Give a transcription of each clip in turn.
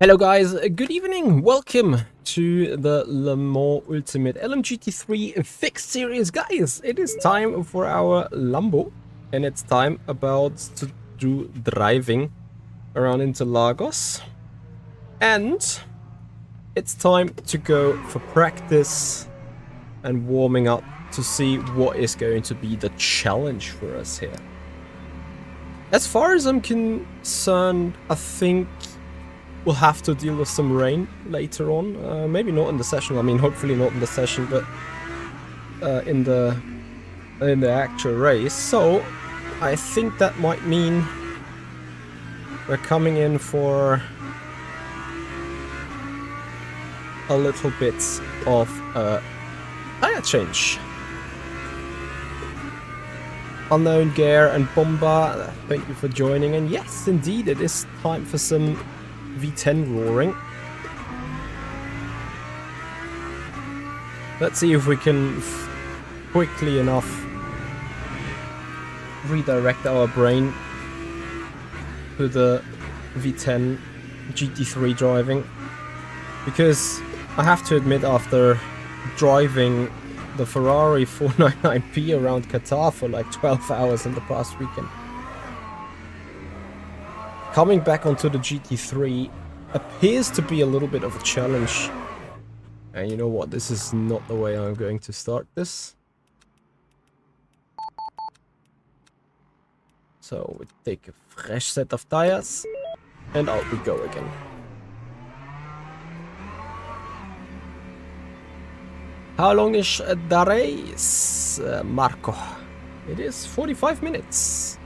Hello guys, good evening, welcome to the Le Mans Ultimate LMGT3 Fixed Series. Guys, it is time for our Lambo and it's time about to do driving around Interlagos. And it's time to go for practice and warming up to see what is going to be the challenge for us here. As far as I'm concerned, I think we'll have to deal with some rain later on. Maybe not in the session. I mean, hopefully not in the session, but in the actual race. So I think that might mean we're coming in for a little bit of a tire change. Unknown Gear and Bomba, thank you for joining. And yes, indeed, it is time for some V10 roaring. Let's see if we can quickly enough redirect our brain to the V10 GT3 driving, because I have to admit, after driving the Ferrari 499P around Qatar for like 12 hours in the past weekend, coming back onto the GT3 appears to be a little bit of a challenge. And you know what? This is not the way I'm going to start this. So we take a fresh set of tires and out we go again. How long is the race, Marco? It is 45 minutes.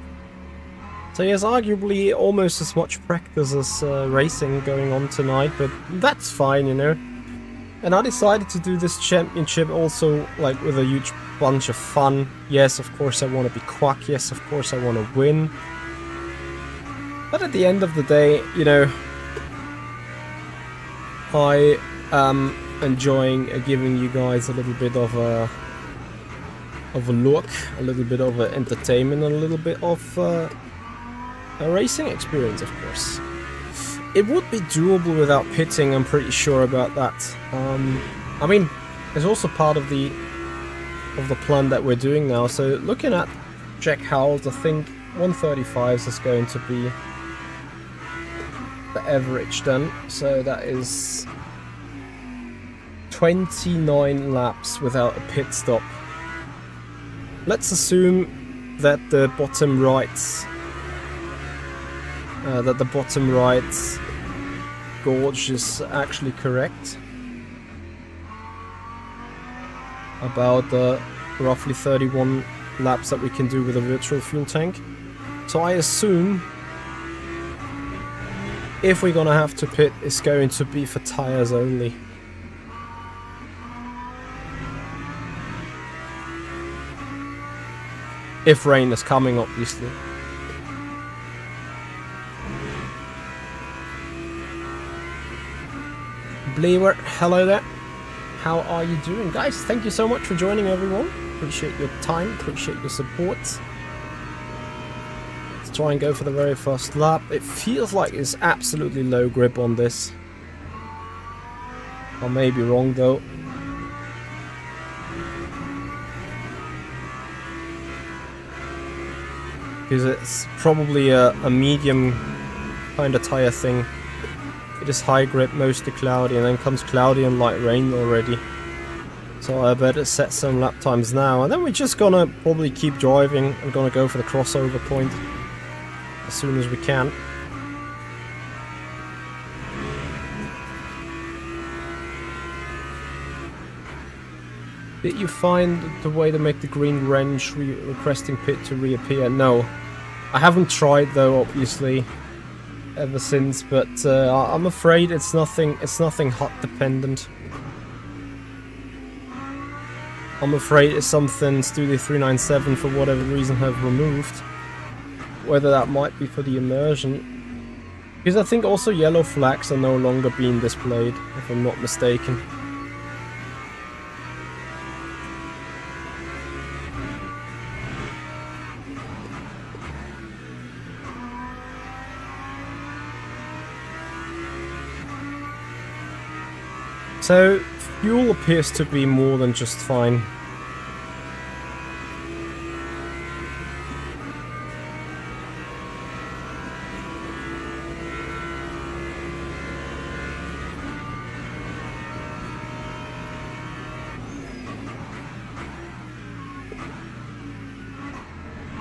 So yes, arguably almost as much practice as racing going on tonight, but that's fine, you know. And I decided to do this championship also like with a huge bunch of fun. Yes, of course I want to be quack. Yes, of course I want to win. But at the end of the day, you know, I am enjoying giving you guys a little bit of a look, a little bit of entertainment, and a little bit of a racing experience, of course. It would be doable without pitting, I'm pretty sure about that. I mean, it's also part of the plan that we're doing now. So looking at Jack Howells, I think 135s is going to be the average then. So that is 29 laps without a pit stop. Let's assume that the bottom right gauge is actually correct. About the roughly 31 laps that we can do with a virtual fuel tank. So I assume if we're gonna have to pit, it's going to be for tires only. If rain is coming, obviously. Bleaver, hello there. How are you doing? Guys, thank you so much for joining, everyone. Appreciate your time, appreciate your support. Let's try and go for the very first lap. It feels like it's absolutely low grip on this. I may be wrong though. Because it's probably a medium kind of tire thing. It is high grip, mostly cloudy, and then comes cloudy and light rain already. So I better set some lap times now, and then we're just gonna probably keep driving. I'm gonna go for the crossover point as soon as we can. Did you find the way to make the green wrench requesting pit to reappear? No. I haven't tried though, obviously, ever since, but I'm afraid it's nothing hot dependent. I'm afraid it's something Studio 397 for whatever reason have removed. Whether that might be for the immersion. Because I think also yellow flags are no longer being displayed, if I'm not mistaken. So, fuel appears to be more than just fine.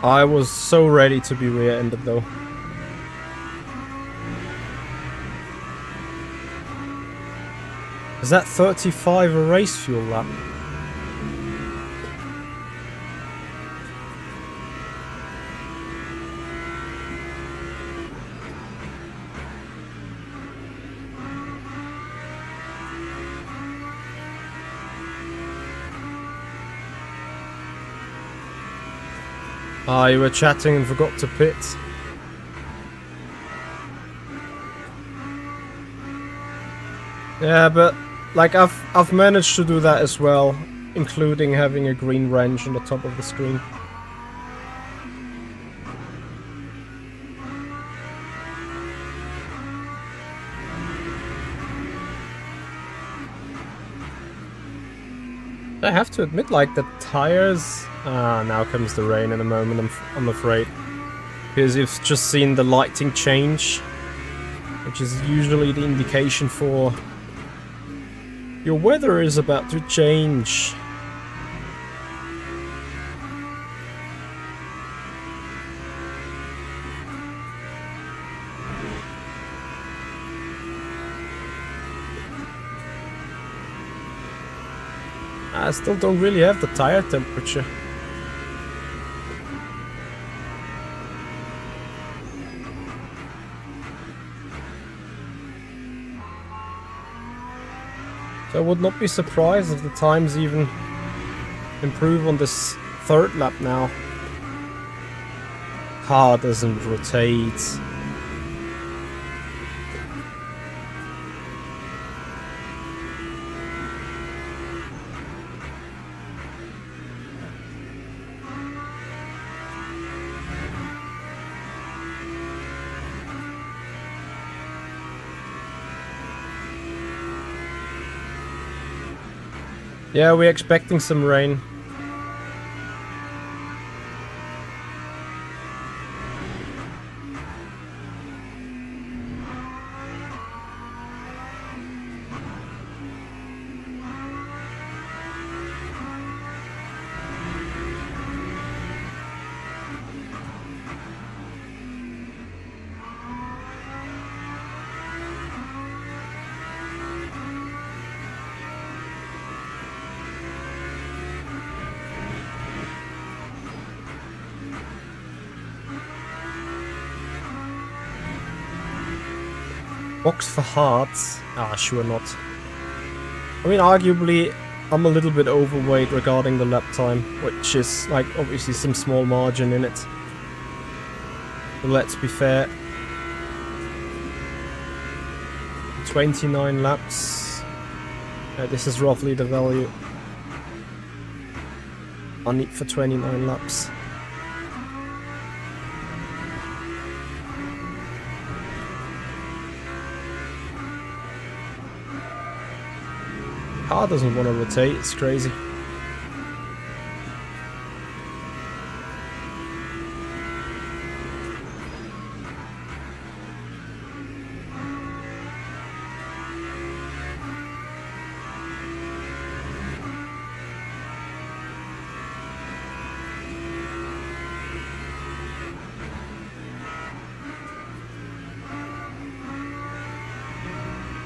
I was so ready to be rear-ended though. Is that 35 a race fuel lap? Ah, you were chatting and forgot to pit. Yeah, but like I've managed to do that as well, including having a green wrench on the top of the screen. I have to admit, like, the tires... Ah, now comes the rain in a moment, I'm afraid. Because you've just seen the lighting change, which is usually the indication for... your weather is about to change. I still don't really have the tire temperature. So I would not be surprised if the times even improve on this third lap now. Car doesn't rotate. Yeah, we're expecting some rain. Box for hearts? Ah, sure not. I mean, arguably, I'm a little bit overweight regarding the lap time, which is, like, obviously some small margin in it. But let's be fair. 29 laps. This is roughly the value I need for 29 laps. Car doesn't want to rotate, it's crazy.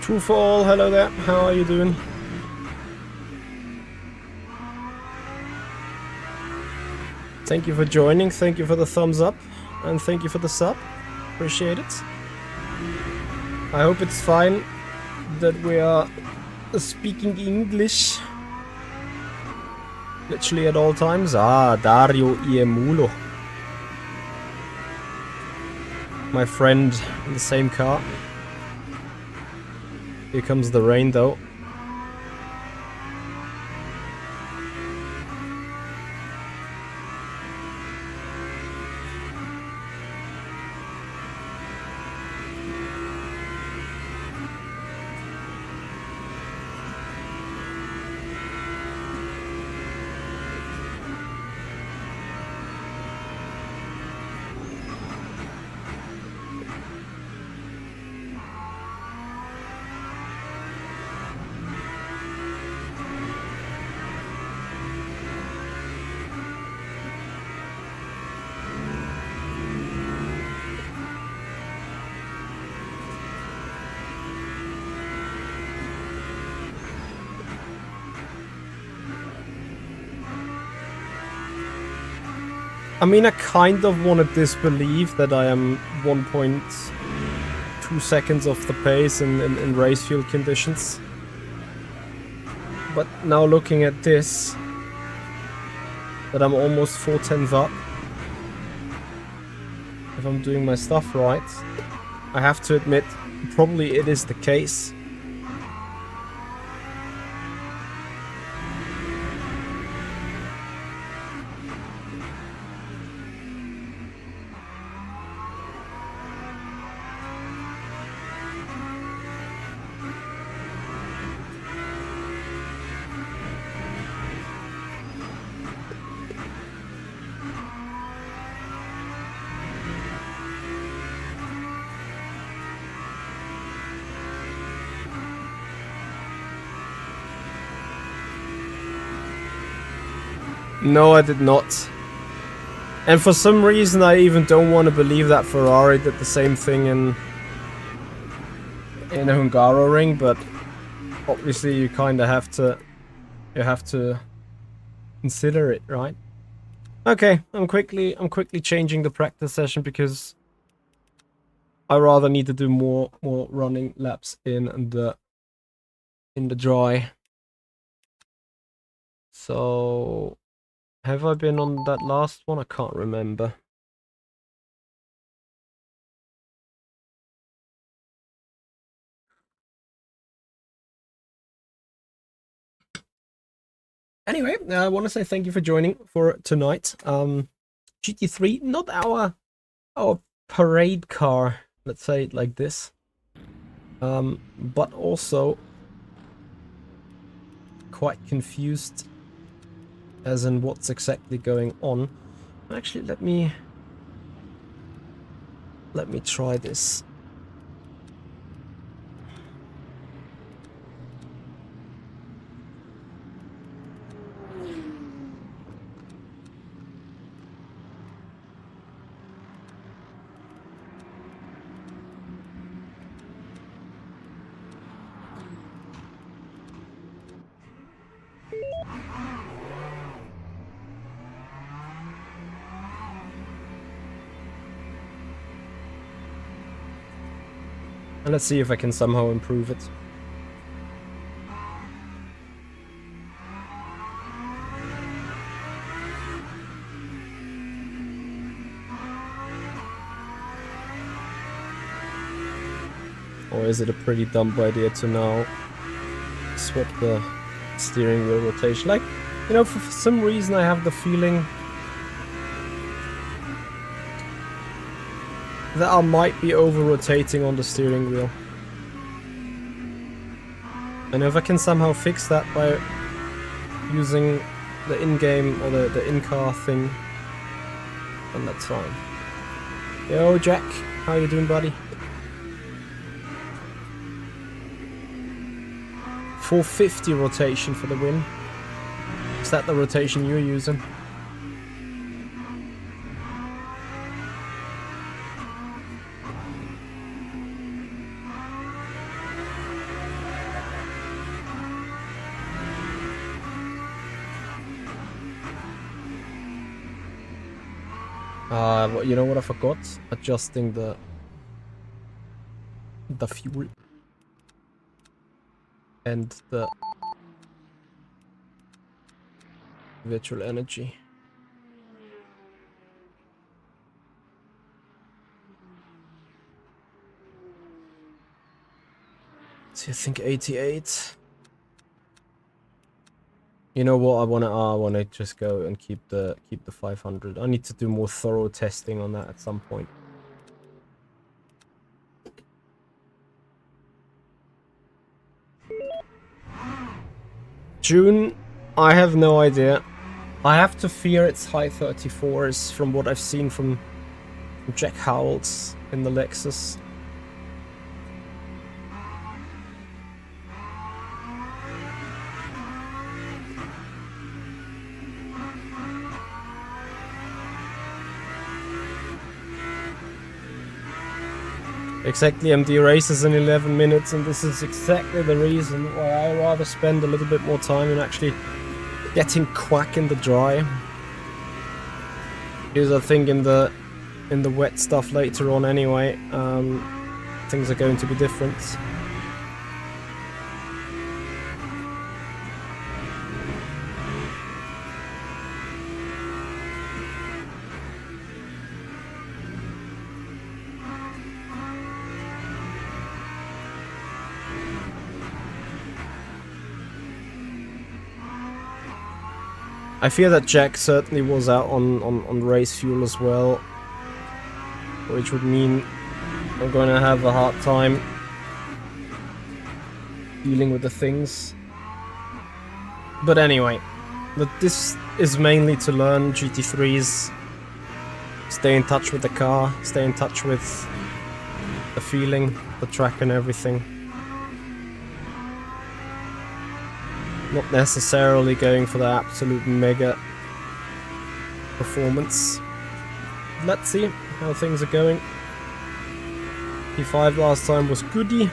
True for all, hello there, how are you doing? Thank you for joining, thank you for the thumbs up, and thank you for the sub. Appreciate it. I hope it's fine that we are speaking English literally at all times. Ah, Dario Iemulo. My friend in the same car. Here comes the rain though. I mean, I kind of want to disbelieve that I am 1.2 seconds off the pace in race field conditions. But now looking at this, that I'm almost 4/10 up. If I'm doing my stuff right, I have to admit, probably it is the case. No, I did not. And for some reason I even don't want to believe that Ferrari did the same thing in the Hungaroring, but obviously you kind of have to consider it, right? Okay, I'm quickly changing the practice session because I rather need to do more running laps in the dry. So have I been on that last one? I can't remember. Anyway, I want to say thank you for joining for tonight. GT3, not our parade car, let's say it like this. But also quite confused as in what's exactly going on. Actually, let me try this. And let's see if I can somehow improve it. Or is it a pretty dumb idea to now swap the steering wheel rotation? Like, you know, for some reason I have the feeling that I might be over-rotating on the steering wheel. And if I can somehow fix that by using the in-game or the in-car thing, then that's fine. Yo, Jack, how you doing, buddy? 450 rotation for the win. Is that the rotation you're using? You know what I forgot? Adjusting the fuel and the virtual energy. So I think 88. You know what? I wanna just go and keep the 500. I need to do more thorough testing on that at some point. June, I have no idea. I have to fear it's high 34s from what I've seen from Jack Howells in the Lexus. Exactly, MD races in 11 minutes, and this is exactly the reason why I rather spend a little bit more time in actually getting quack in the dry. Because I think in the wet stuff later on anyway, things are going to be different. I fear that Jack certainly was out on race fuel as well, which would mean I'm going to have a hard time dealing with the things. But anyway, this is mainly to learn GT3s, stay in touch with the car, stay in touch with the feeling, the track and everything. Not necessarily going for the absolute mega performance. Let's see how things are going. P5 last time was goody.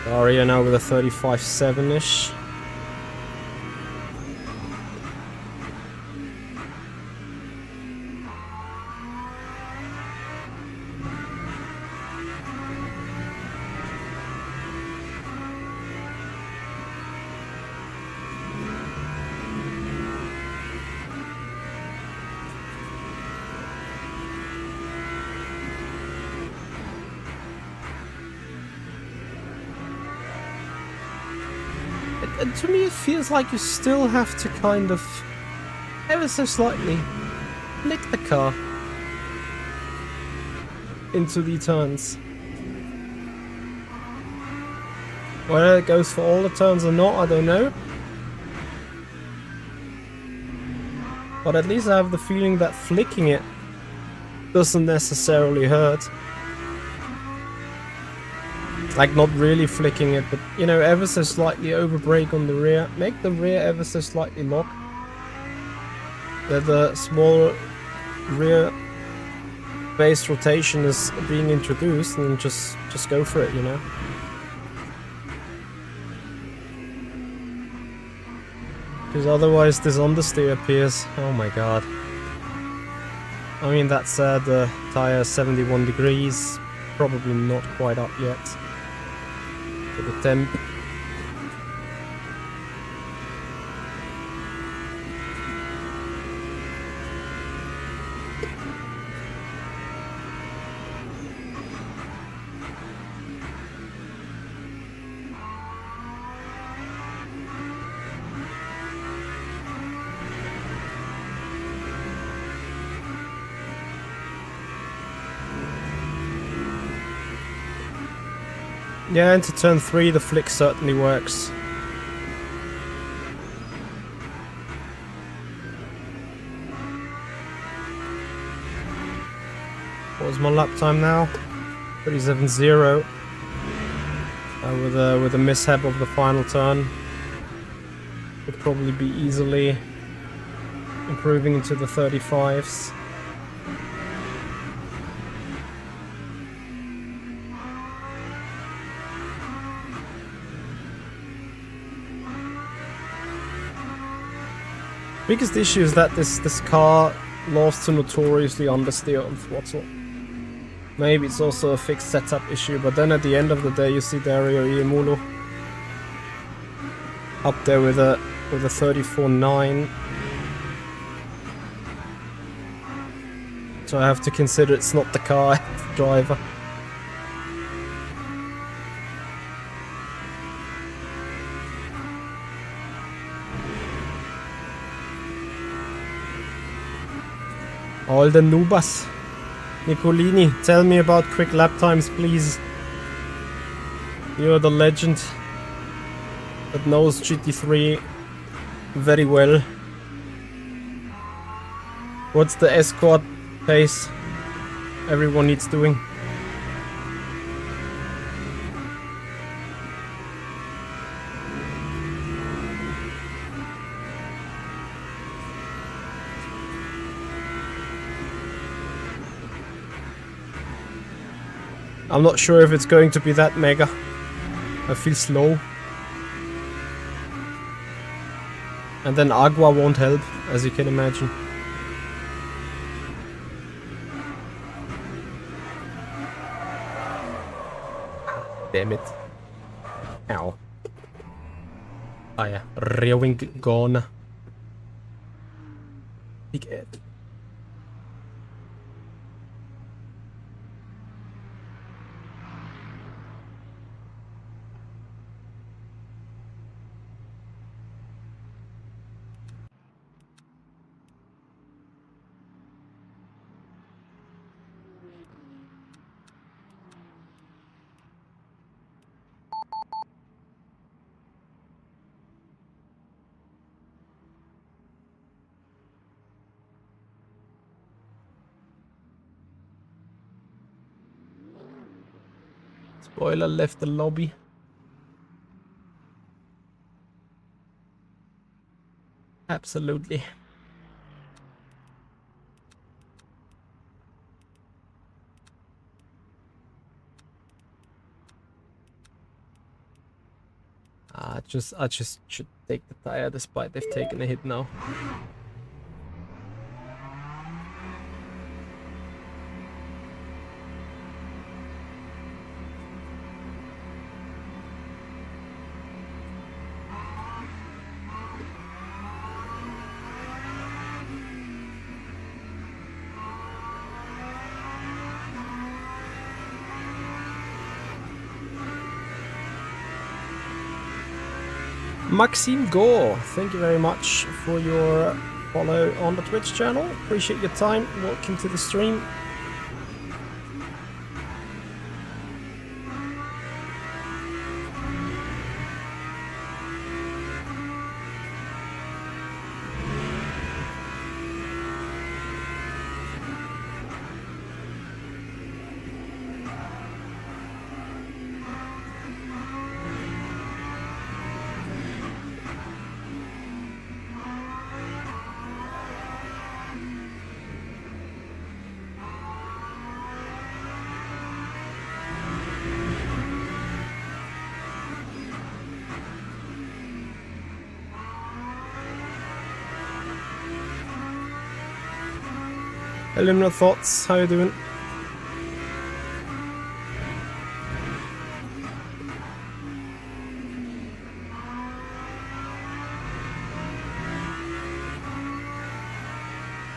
Daria now with a 35.7-ish. And to me it feels like you still have to kind of, ever so slightly, flick the car into the turns. Whether it goes for all the turns or not, I don't know. But at least I have the feeling that flicking it doesn't necessarily hurt. Like, not really flicking it, but, you know, ever so slightly over brake on the rear. Make the rear ever so slightly lock. That the small rear base rotation is being introduced, and just go for it, you know. Because otherwise this understeer appears. Oh my god. I mean, that said, the tire is 71 degrees, probably not quite up yet to the temp. Yeah, into turn 3 the flick certainly works. What was my lap time now? 37.0. With a mishap of the final turn, would probably be easily improving into the 35s. Biggest issue is that this car loves to notoriously understeer on throttle. Maybe it's also a fixed setup issue, but then at the end of the day you see Dario Iemolo up there with a 34.9. So I have to consider it's not the car, it's the driver. All the noobas. Nicolini, tell me about quick lap times, please. You're the legend that knows GT3 very well. What's the escort pace everyone needs doing? I'm not sure if it's going to be that mega. I feel slow. And then Agua won't help, as you can imagine. Damn it. Ow. Ah ja, rear-wing gone. Big Ed. Spoiler left the lobby. Absolutely. I just should take the tire despite they've taken a hit now. Maxime Gore, thank you very much for your follow on the Twitch channel. Appreciate your time. Welcome to the stream. Preliminary thoughts, how you doing?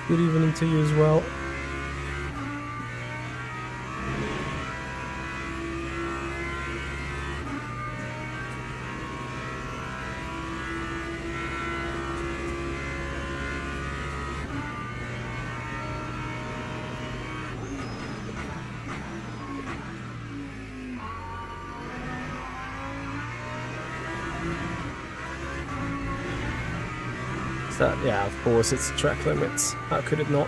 Good evening to you as well. That, yeah, of course, it's track limits. How could it not?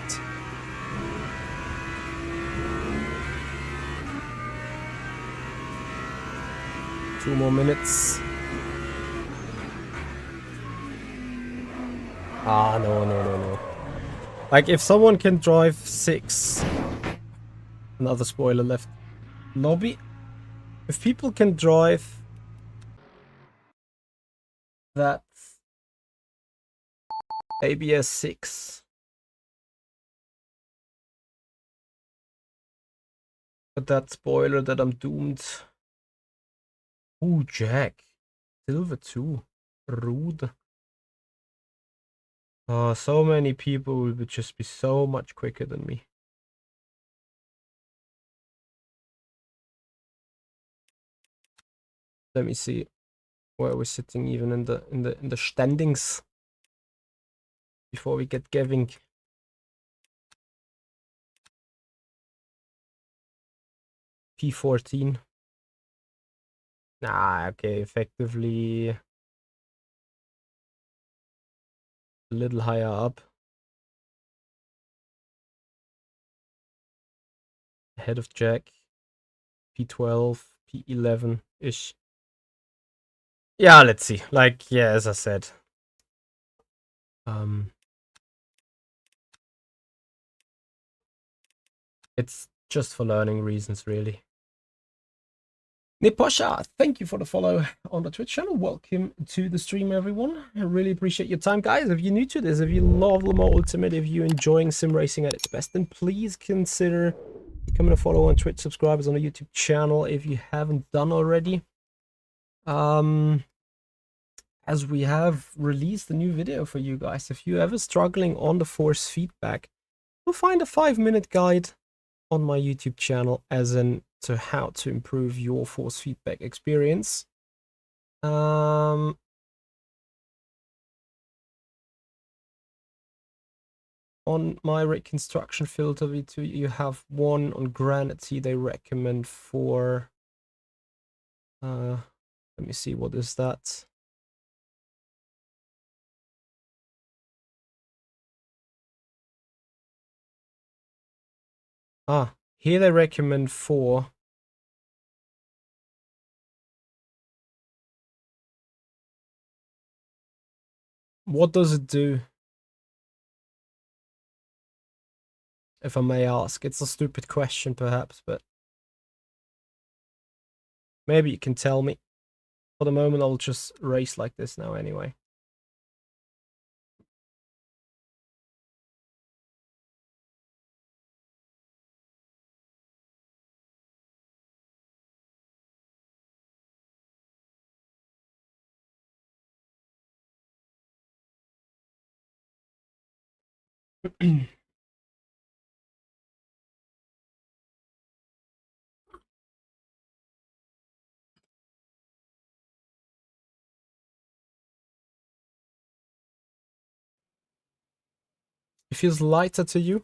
Two more minutes. Ah, no. Like, if someone can drive 6... Another spoiler left. Lobby? If people can drive... that... ABS 6... But that spoiler that I'm doomed. Ooh, Jack. Silver 2. Rude. Oh, so many people would just be so much quicker than me. Let me see where we're sitting even in the standings before we get giving. P14. Nah, okay, effectively a little higher up. Ahead of Jack. P12, P11-ish. Yeah, let's see. Like, yeah, as I said. It's just for learning reasons, really. Niposha, thank you for the follow on the Twitch channel. Welcome to the stream, everyone. I really appreciate your time, guys. If you're new to this, if you love Le Mans Ultimate, if you're enjoying sim racing at its best, then please consider becoming a follower on Twitch, subscribers on the YouTube channel if you haven't done already. As we have released a new video for you guys. If you're ever struggling on the force feedback, you'll find a 5-minute guide on my YouTube channel as in to how to improve your force feedback experience. On my reconstruction filter V2, you have one on Granity they recommend for let me see, what is that? Ah, here they recommend 4. What does it do? If I may ask. It's a stupid question perhaps, but maybe you can tell me. For the moment, I'll just race like this now anyway. It feels lighter to you?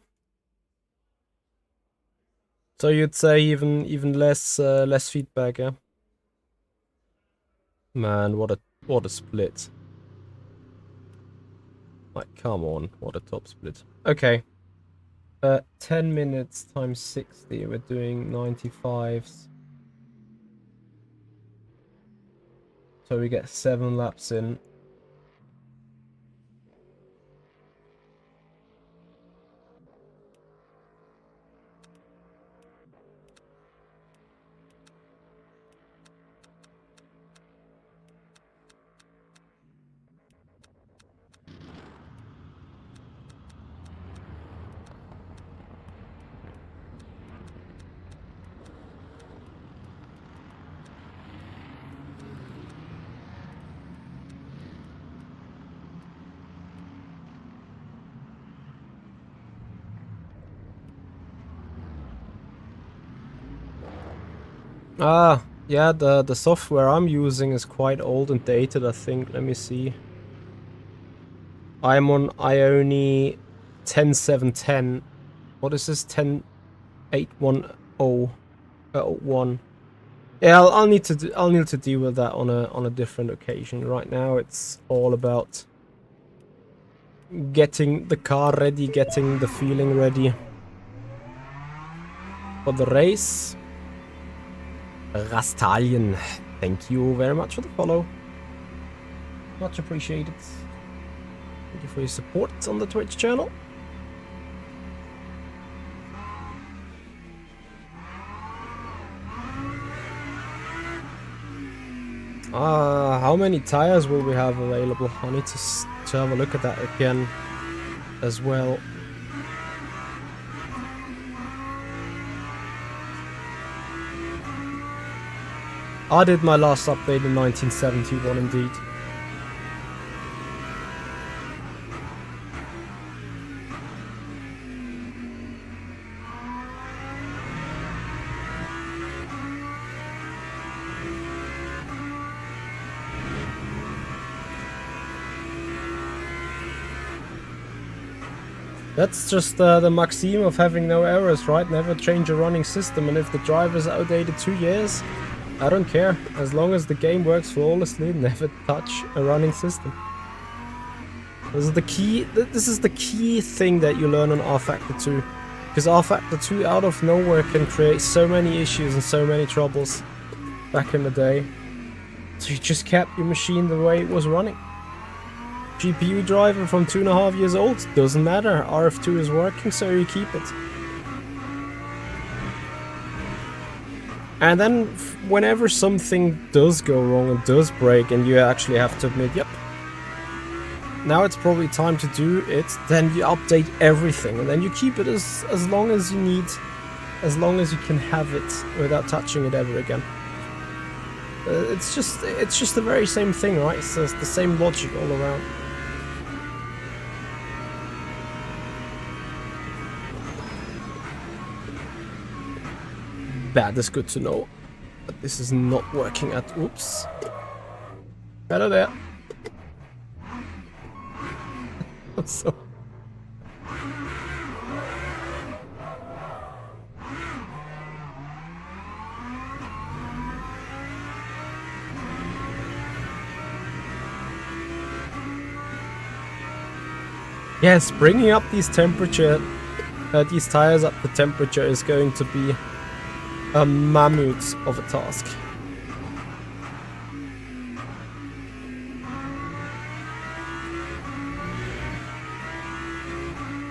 So you'd say even less less feedback, yeah? Man, what a split. Like, come on, what a top split. Okay. 10 minutes times 60, we're doing 95s. So we get 7 laps in. Yeah, the software I'm using is quite old and dated, I think. Let me see. I'm on Ioni 10710. What is this? 10810 Yeah, I'll need to deal with that on a different occasion. Right now, it's all about getting the car ready, getting the feeling ready for the race. Rastalion, thank you very much for the follow. Much appreciated. Thank you for your support on the Twitch channel. How many tires will we have available? I need to have a look at that again as well. I did my last update in 1971 indeed. That's just the maxim of having no errors, right? Never change a running system, and if the driver's outdated 2 years, I don't care. As long as the game works flawlessly, never touch a running system. This is the key thing that you learn on R-Factor 2. Because R-Factor 2 out of nowhere can create so many issues and so many troubles back in the day. So you just kept your machine the way it was running. GPU driver from 2.5 years old, doesn't matter. RF2 is working, so you keep it. And then whenever something does go wrong and does break and you actually have to admit, yep, now it's probably time to do it, then you update everything and then you keep it as long as you need, as long as you can have it without touching it ever again. It's just the very same thing, right? It's the same logic all around. That is good to know. But this is not working at... Oops. Hello there. So... Yes, bringing up these temperature, these tires up the temperature is going to be a mammoth of a task.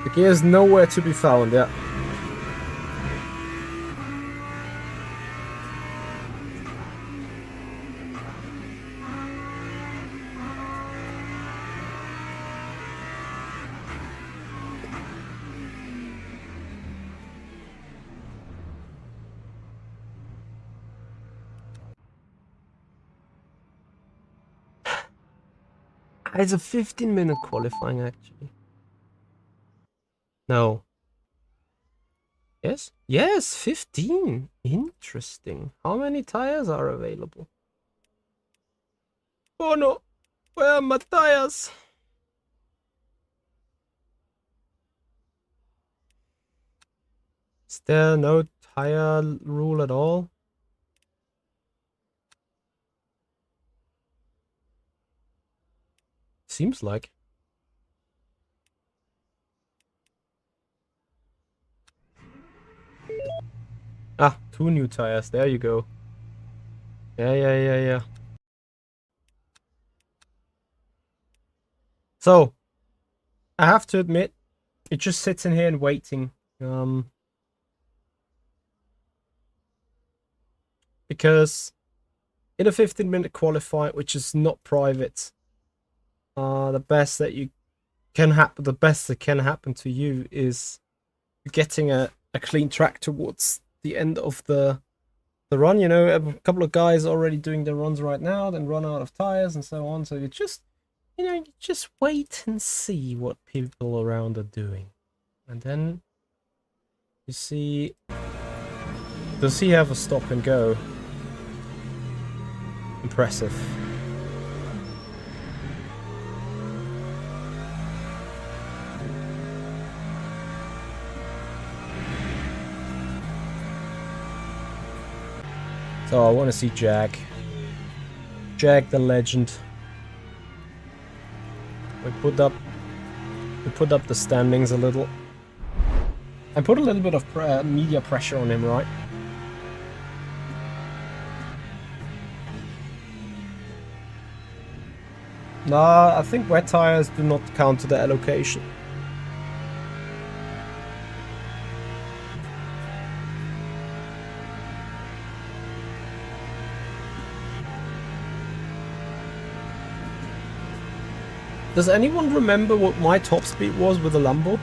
The gear is nowhere to be found, yeah. It's a 15-minute qualifying, actually. No. Yes? Yes, 15. Interesting. How many tires are available? Oh no! Where are my tires? Is there no tire rule at all? Seems like. Ah, 2 new tires. There you go. Yeah. So, I have to admit, it just sits in here and waiting. Because in a 15-minute qualify, which is not private, the best that can happen to you is getting a clean track towards the end of the run. You know, a couple of guys already doing their runs right now, then run out of tires and so on. So you just wait and see what people around are doing, and then you see, does he have a stop and go? impressive. So I want to see Jack. Jack the legend. We put up the standings a little. I put a little bit of media pressure on him, right? Nah, I think wet tires do not count to the allocation. Does anyone remember what my top speed was with the Lambo?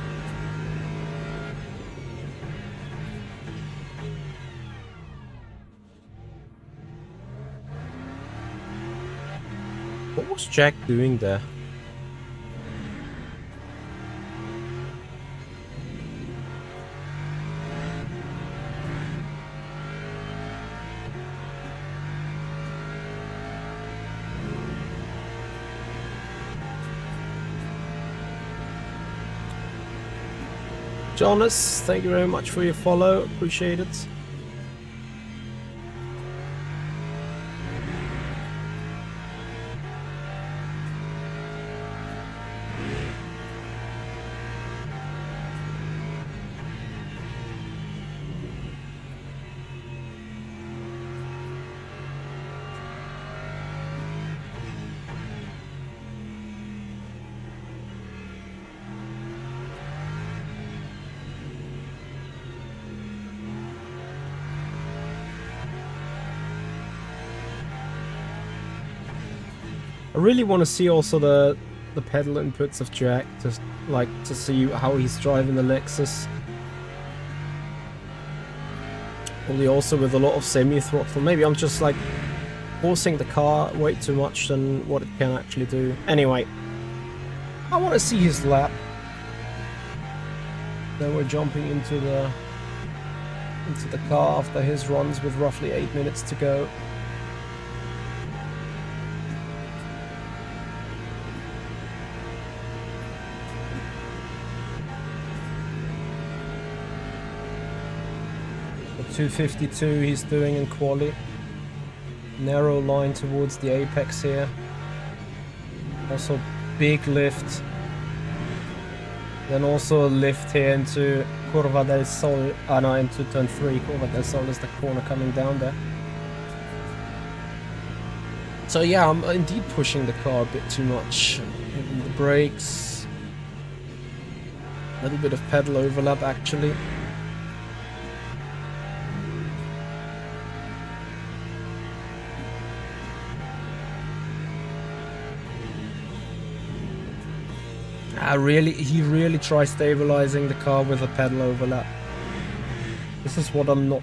What was Jack doing there? Jonas, thank you very much for your follow, appreciate it. I really want to see also the pedal inputs of Jack, just like to see how he's driving the Lexus. Only also with a lot of semi-throttle. Maybe I'm just like forcing the car way too much than what it can actually do. Anyway, I want to see his lap. Then we're jumping into the car after his runs with roughly 8 minutes to go. The 252 he's doing in quali. Narrow line towards the apex here. Also big lift. Then also a lift here into Curva del Sol. Ah no, into turn 3. Curva del Sol is the corner coming down there. So yeah, I'm indeed pushing the car a bit too much. Hitting the brakes. A little bit of pedal overlap actually. He really tries stabilizing the car with a pedal overlap. This is what I'm not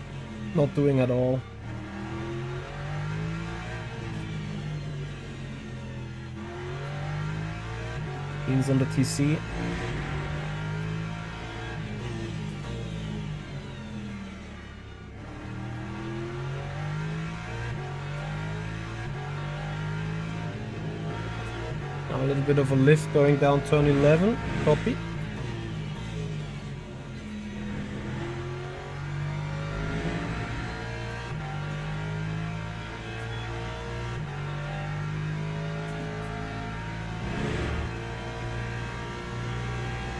doing at all. He's on the TC. A little bit of a lift going down turn 11, copy.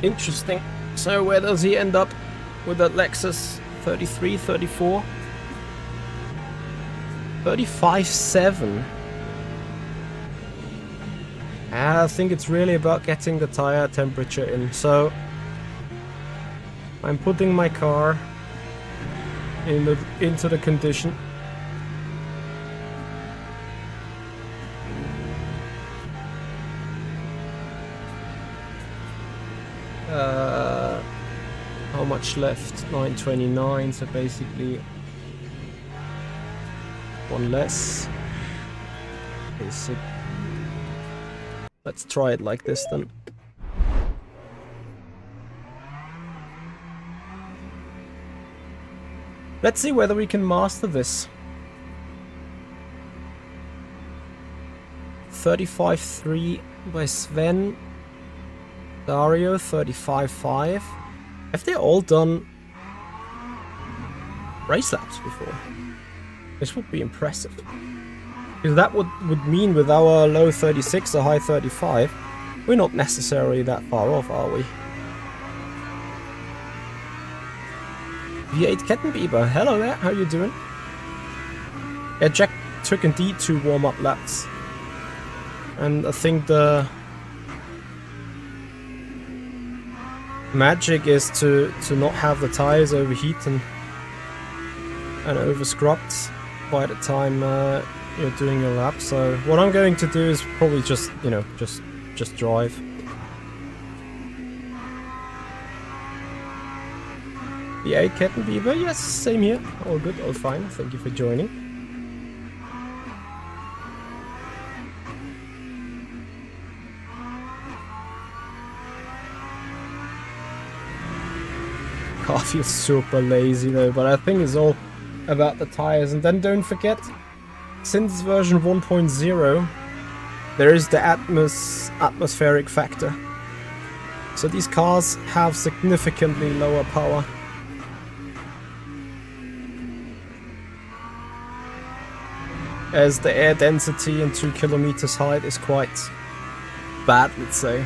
Interesting. So where does he end up with that Lexus? 33, 34? 35.7. I think it's really about getting the tire temperature in. So I'm putting my car into the condition. How much left? 929, so basically one less. Basic. Let's try it like this then. Let's see whether we can master this. 35.3 by Sven. Dario 35.5. Have they all done race laps before? This would be impressive. Because that would mean with our low 36 or high 35, we're not necessarily that far off, are we? V8 Kettenbieber, hello there, how you doing? Yeah, Jack took indeed 2 warm-up laps. And I think the magic is to not have the tires overheat and over scrubbed by the time you're doing your lap. So what I'm going to do is probably just, you know, just drive. The 8 Kettenbieber, yes, same here. All good, all fine. Thank you for joining. Car feels super lazy though, but I think it's all about the tires. And then don't forget, since version 1.0, there is the atmospheric factor. So these cars have significantly lower power. As the air density in 2 kilometers height is quite bad, let's say.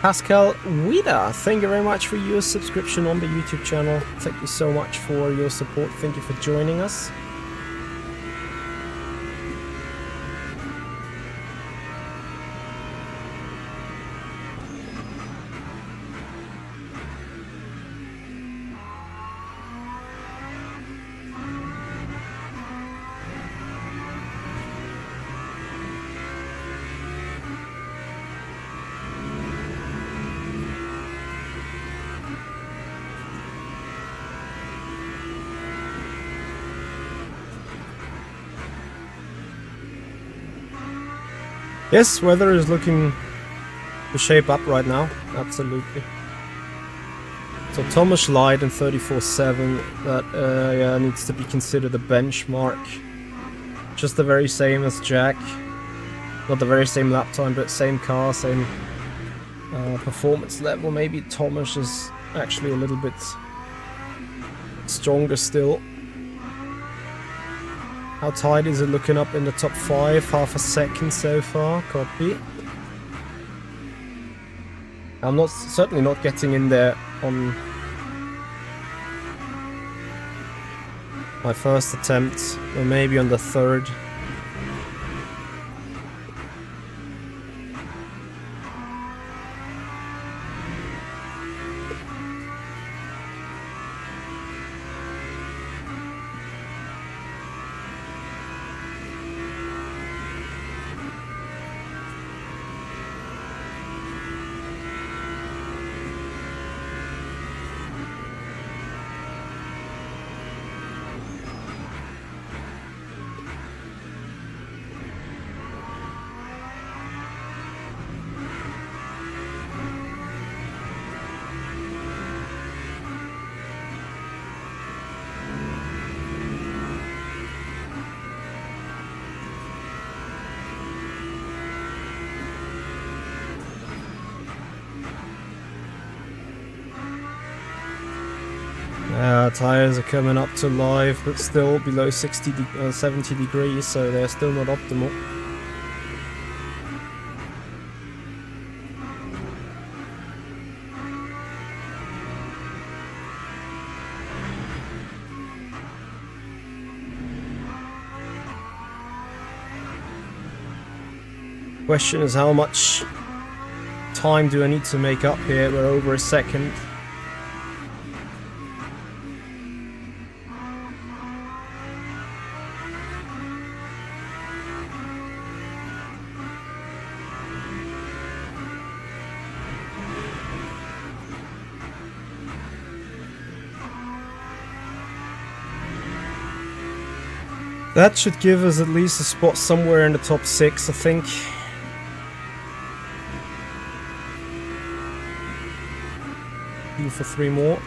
Pascal Wida, thank you very much for your subscription on the YouTube channel. Thank you so much for your support. Thank you for joining us. Yes, weather is looking to shape up right now, absolutely. So Thomas lied in 34.7, that yeah, needs to be considered a benchmark. Just the very same as Jack. Not the very same lap time, but same car, same performance level. Maybe Thomas is actually a little bit stronger still. How tight is it looking up in the top 5? Half a second so far, copy. I'm certainly not getting in there on my first attempt, or maybe on the third. Tires are coming up to live, but still below 70 degrees, so they're still not optimal. Question is, how much time do I need to make up here? We're over a second. That should give us at least a spot somewhere in the top 6, I think. Due for 3 more.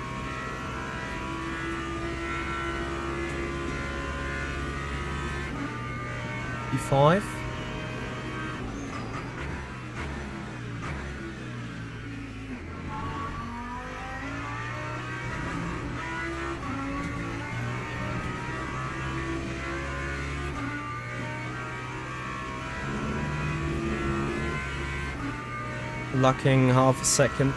E5. Lucking half a second.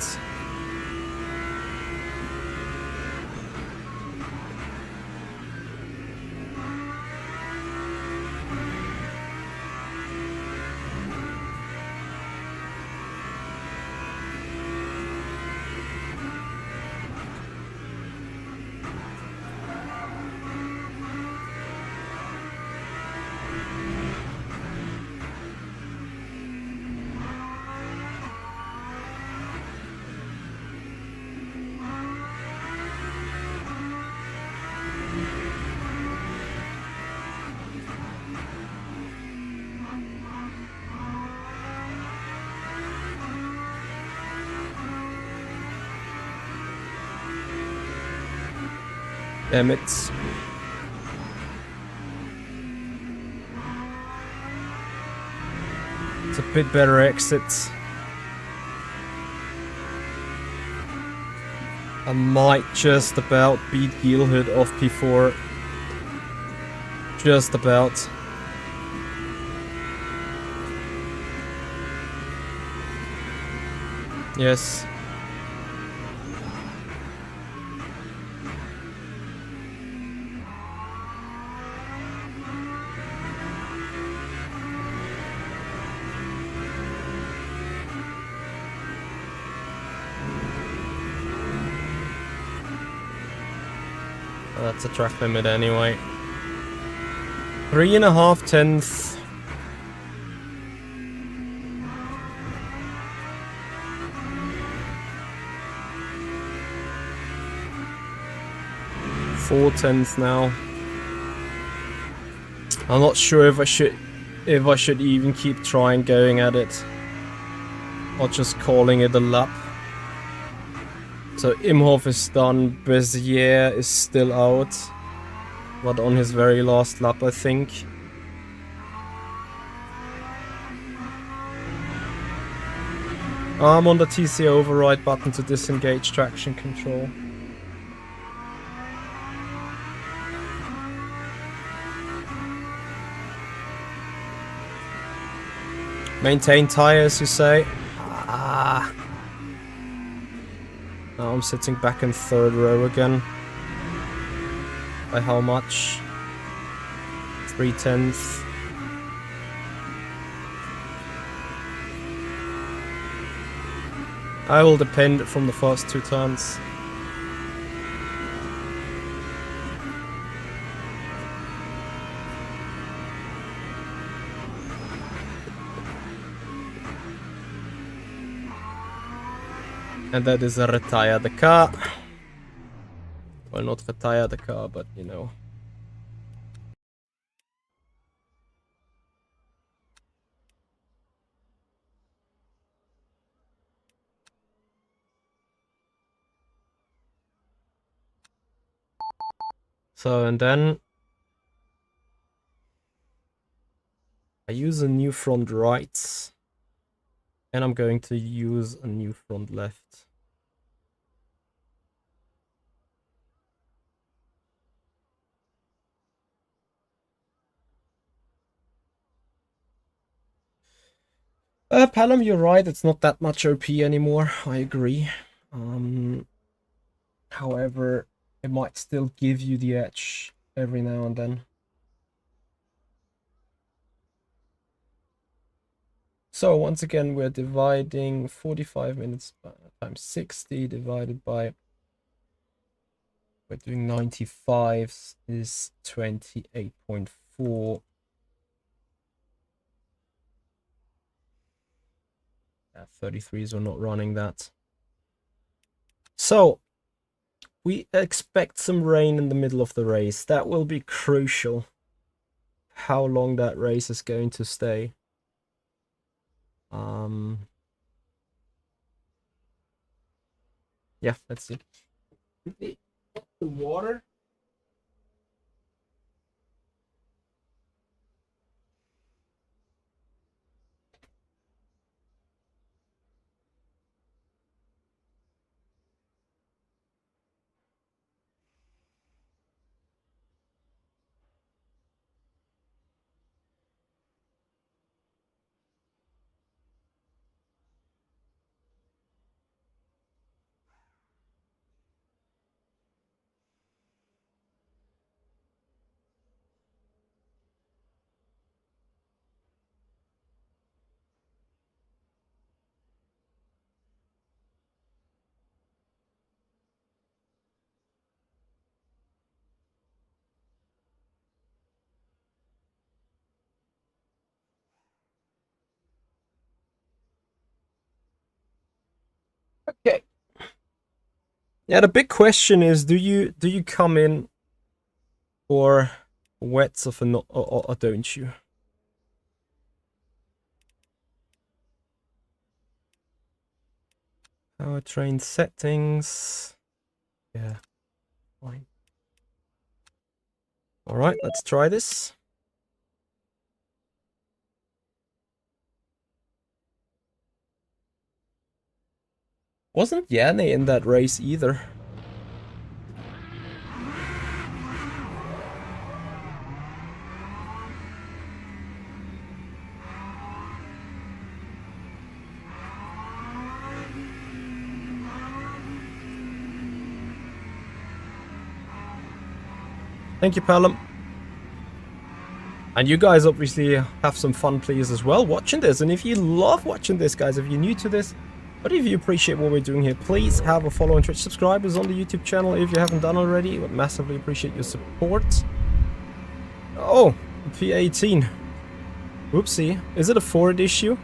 Damn it. It's a bit better exit. I might just about beat Gilhood off P4. Just about. Yes. That's a track limit anyway. 3.5 tenths. Four tenths now. I'm not sure if I should even keep trying going at it, or just calling it a lap. So Imhoff is done, Bezier is still out, but on his very last lap, I think. I'm on the TC override button to disengage traction control. Maintain tires, you say? Ah. Now I'm sitting back in third row again. By how much? 3 tenths. I will depend from the first 2 turns. And that is a retire the car. Well, not retire the car, but you know. So, and then I use a new front right. And I'm going to use a new front left. Pelham, you're right, it's not that much OP anymore, I agree. However, it might still give you the edge every now and then. So once again, we're dividing 45 minutes times 60 divided by, we're doing 95 is 28.4. 33s are not running that. So we expect some rain in the middle of the race. That will be crucial. How long that race is going to stay. Yeah, let's see. The water. Yeah, the big question is, do you come in for wets of a or don't you? Powertrain settings. Yeah, fine. All right, let's try this. Wasn't Yanni in that race either? Thank you, Pelham. And you guys obviously have some fun, please, as well, watching this. And if you love watching this, guys, if you're new to this, but if you appreciate what we're doing here, please have a follow on Twitch. Subscribers on the YouTube channel if you haven't done already. Would massively appreciate your support. Oh, P18. Whoopsie. Is it a Ford issue?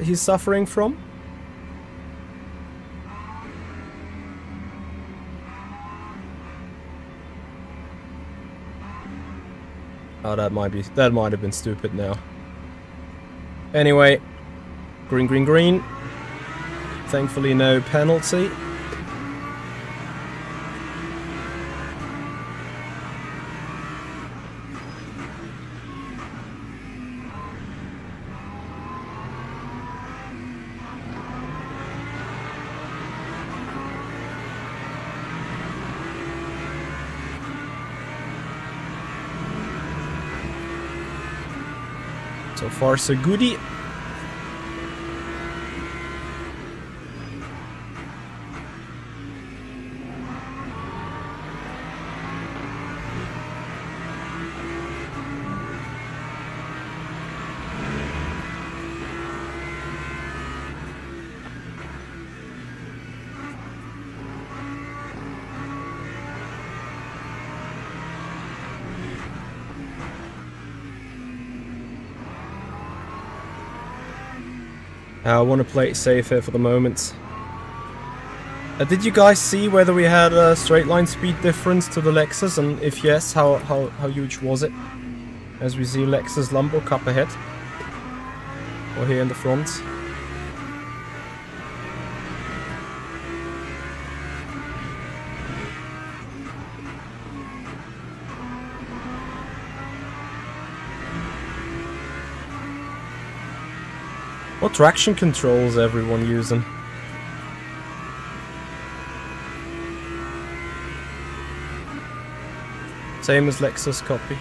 He's suffering from? Oh, that might have been stupid now. Anyway, green, green, green. Thankfully, no penalty. So far, so goody. I want to play it safe here for the moment. Did you guys see whether we had a straight line speed difference to the Lexus, and if yes, how huge was it? As we see Lexus Lambo cup ahead, or here in the front. What traction controls everyone using? Same as Lexus copy.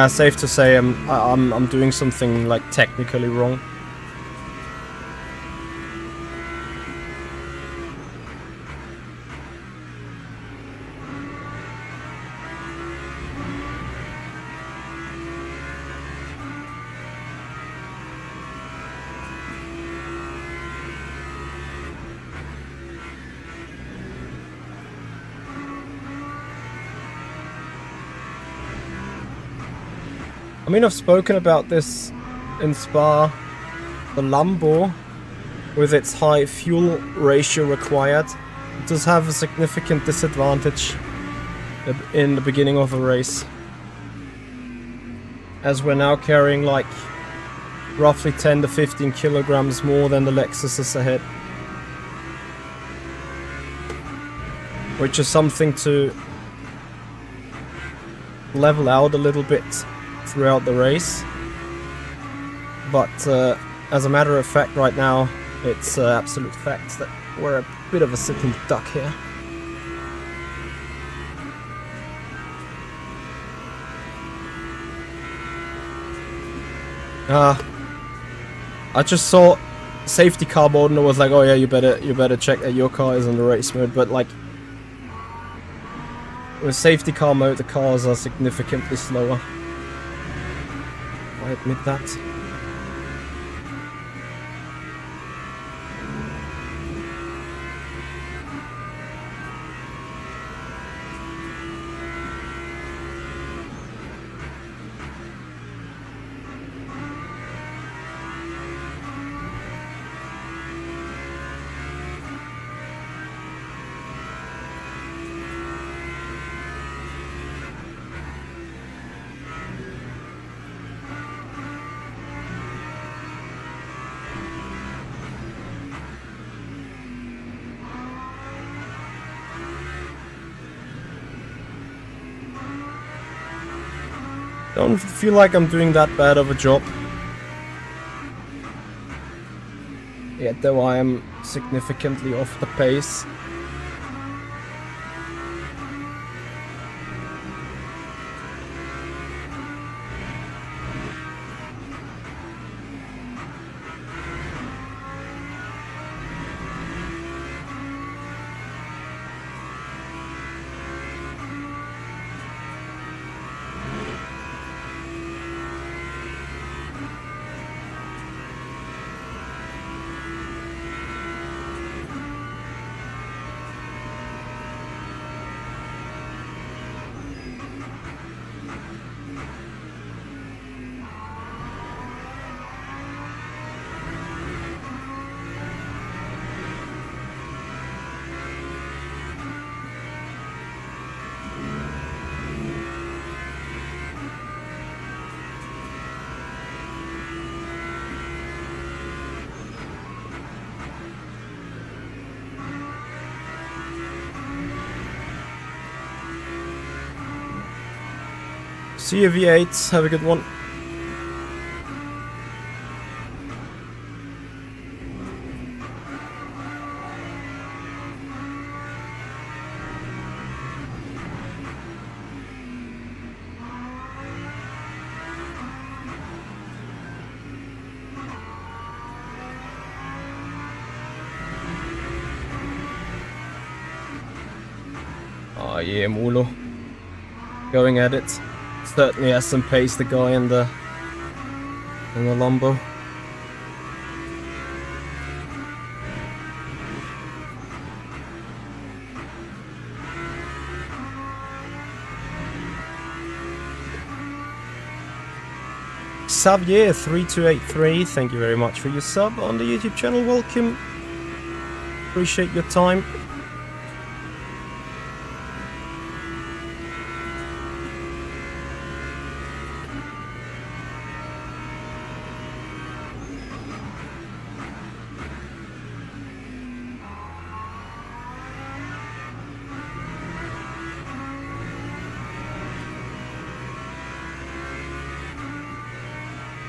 Safe to say I'm doing something like technically wrong. I mean, I've spoken about this in Spa. The Lambo, with its high fuel ratio required, does have a significant disadvantage in the beginning of a race. As we're now carrying like roughly 10 to 15 kilograms more than the Lexus is ahead. Which is something to level out a little bit throughout the race, but as a matter of fact right now it's absolute facts that we're a bit of a sitting duck here. I just saw safety car mode and I was like, oh yeah, you better check that your car is in the race mode, but like with safety car mode the cars are significantly slower. I admit that. Don't feel like I'm doing that bad of a job. Yet though I am significantly off the pace. See you V8, have a good one. Oh yeah, Mulo. Going at it. Certainly has some pace, the guy in the Lambo. Xavier3283, thank you very much for your sub on the YouTube channel. Welcome. Appreciate your time.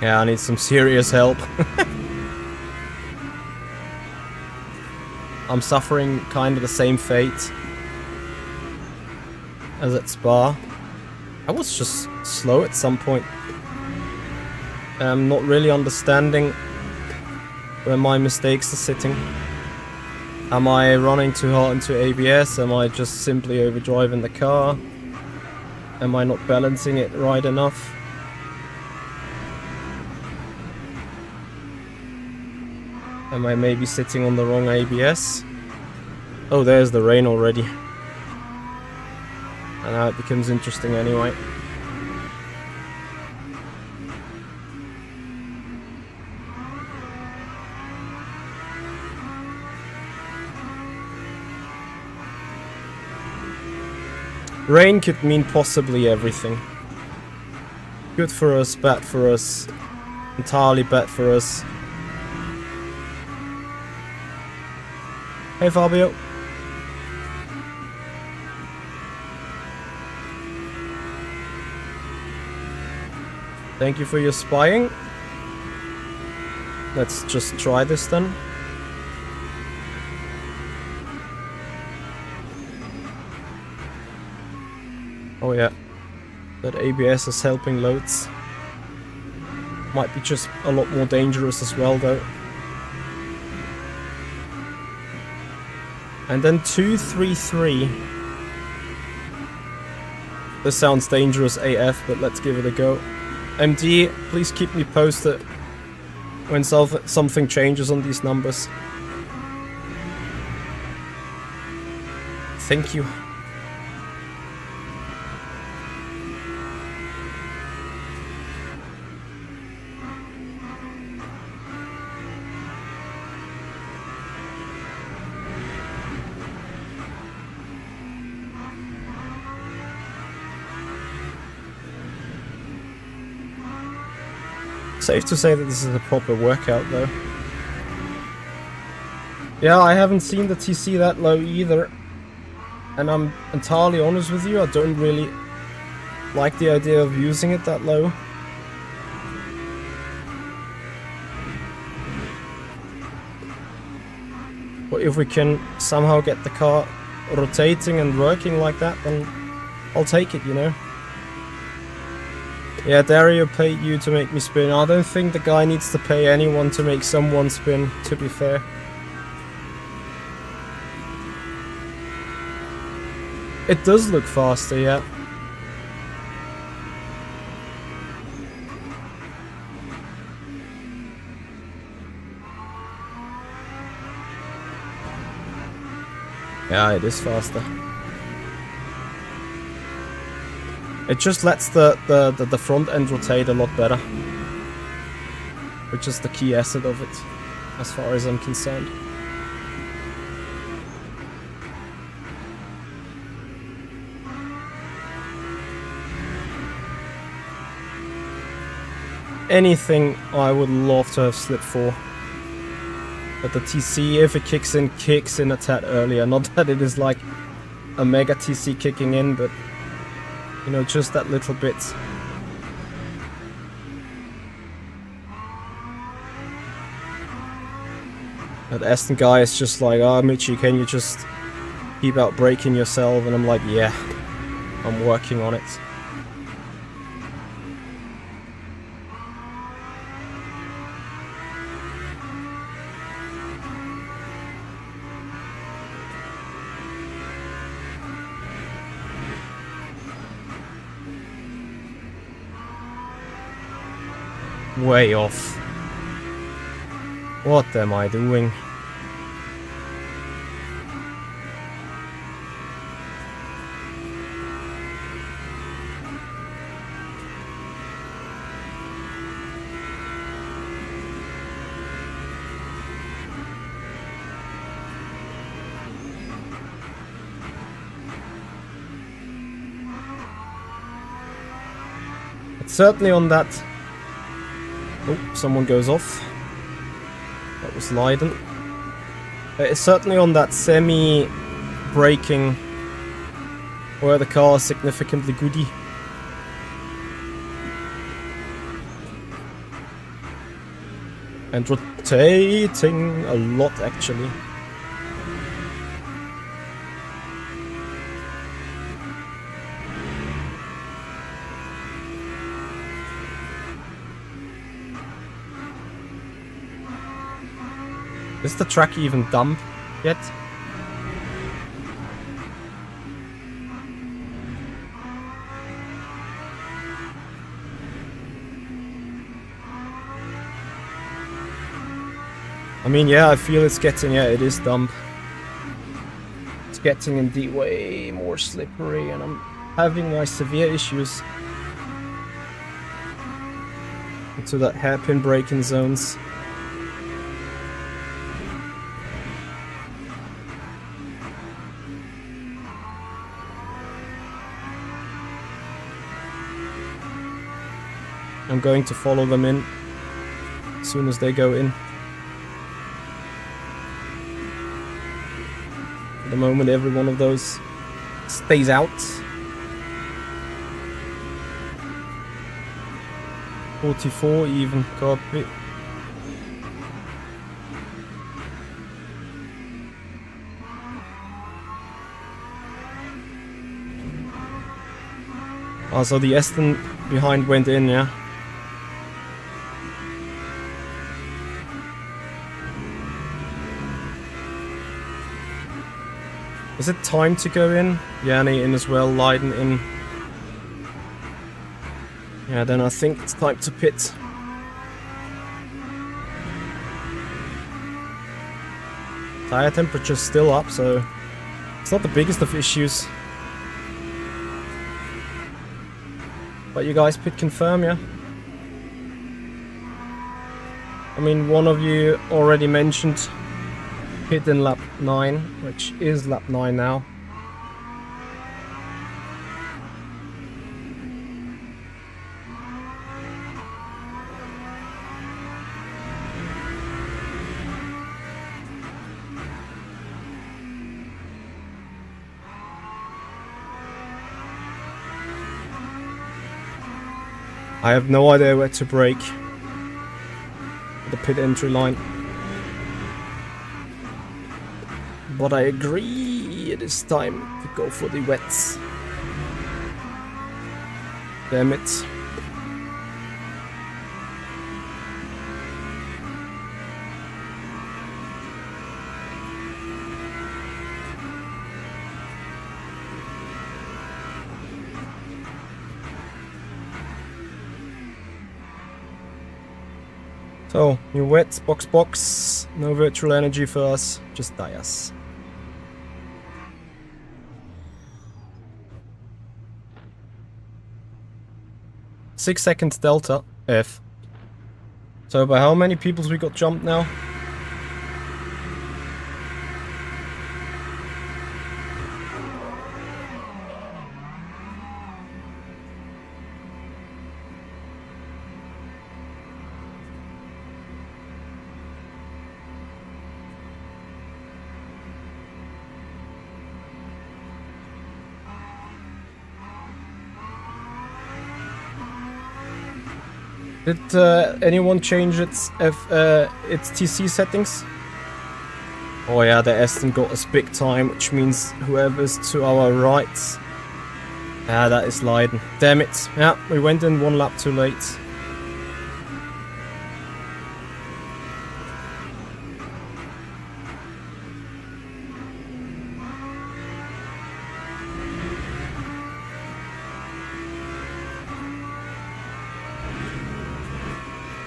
Yeah, I need some serious help. I'm suffering kind of the same fate as at Spa. I was just slow at some point. I'm not really understanding where my mistakes are sitting. Am I running too hard into ABS? Am I just simply overdriving the car? Am I not balancing it right enough? Am I maybe sitting on the wrong ABS? Oh, there's the rain already. And now it becomes interesting anyway. Rain could mean possibly everything. Good for us, bad for us. Entirely bad for us. Hey Fabio. Thank you for your spying. Let's just try this then. Oh yeah, that ABS is helping loads. Might be just a lot more dangerous as well though. And then 233. This sounds dangerous AF, but let's give it a go. MD, please keep me posted when something changes on these numbers. Thank you. Safe to say that this is a proper workout though. Yeah, I haven't seen the TC that low either. And I'm entirely honest with you, I don't really like the idea of using it that low. But if we can somehow get the car rotating and working like that, then I'll take it, you know. Yeah, Dario paid you to make me spin. I don't think the guy needs to pay anyone to make someone spin, to be fair. It does look faster, yeah. Yeah, it is faster. It just lets the front end rotate a lot better. Which is the key asset of it, as far as I'm concerned. Anything I would love to have slipped for. But the TC, if it kicks in a tad earlier. Not that it is like a mega TC kicking in, but you know, just that little bit. That Aston guy is just like, oh, Mitchie, can you just keep out braking yourself? And I'm like, yeah, I'm working on it. Way off. What am I doing? It's certainly on that. Oh, someone goes off. That was Leiden. It's certainly on that semi-braking where the car is significantly goody. And rotating a lot, actually. Is the track even dumb yet? I mean, yeah, I feel it's getting, yeah, it is dumb. It's getting indeed way more slippery, and I'm having my severe issues into that hairpin braking zones. I'm going to follow them in as soon as they go in. At the moment, every one of those stays out. 44 even, copy. Oh, so the Aston behind went in, yeah. Is it time to go in? Yanni in as well, Leiden in. Yeah, then I think it's time to pit. Tire temperature's still up, so it's not the biggest of issues. But you guys pit confirm, yeah? I mean, one of you already mentioned pit in lap 9, which is lap 9 now. I have no idea where to brake. The pit entry line. But I agree, it is time to go for the wets. Damn it. So, new wets, box, no virtual energy for us, just tires. Six seconds delta, F. So by how many peoples we got jumped now? Did anyone change its TC settings? Oh yeah, the Aston got us big time, which means whoever's to our right. Ah, that is Leiden. Damn it. Yeah, we went in one lap too late.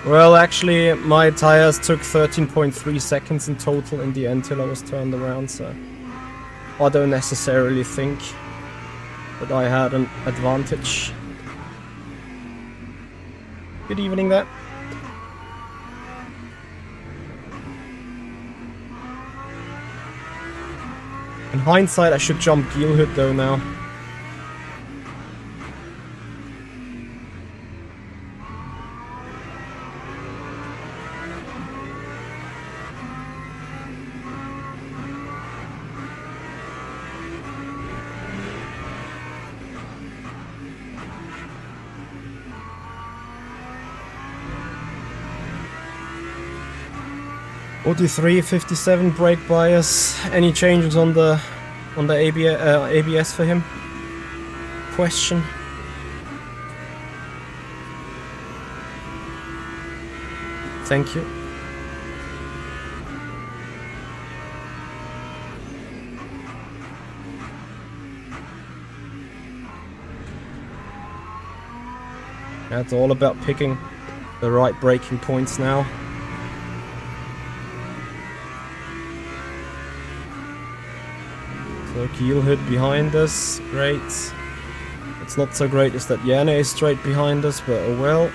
Well, actually, my tires took 13.3 seconds in total in the end till I was turned around, so I don't necessarily think that I had an advantage. Good evening there. In hindsight, I should jump Gielhood though now. OT3 57 brake bias. Any changes on the ABS for him? Question. Thank you. Yeah, it's all about picking the right braking points now. So Gielhood behind us, great. It's not so great is that Yana is straight behind us, but oh well.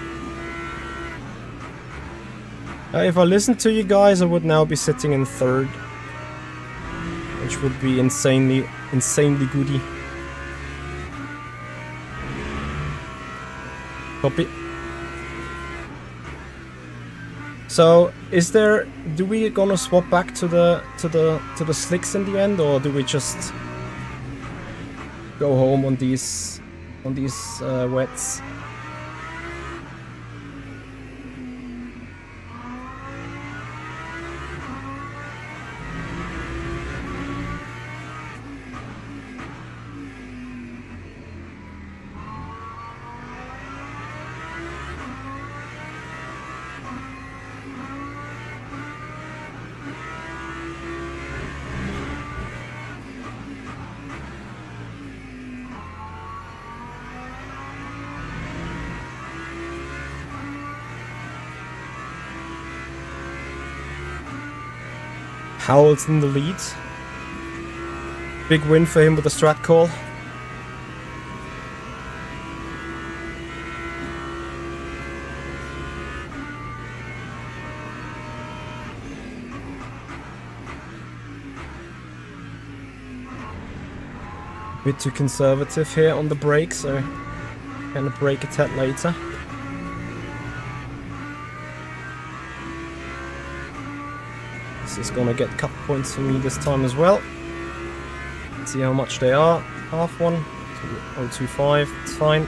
If I listened to you guys, I would now be sitting in third, which would be insanely goody. Copy. So, do we gonna swap back to the slicks in the end, or do we just go home on these wets? Howell's in the lead. Big win for him with the strat call. Bit too conservative here on the brake, so gonna brake a tad later. This is gonna get cut points for me this time as well. Let's see how much they are. Half one, 0.25, it's fine.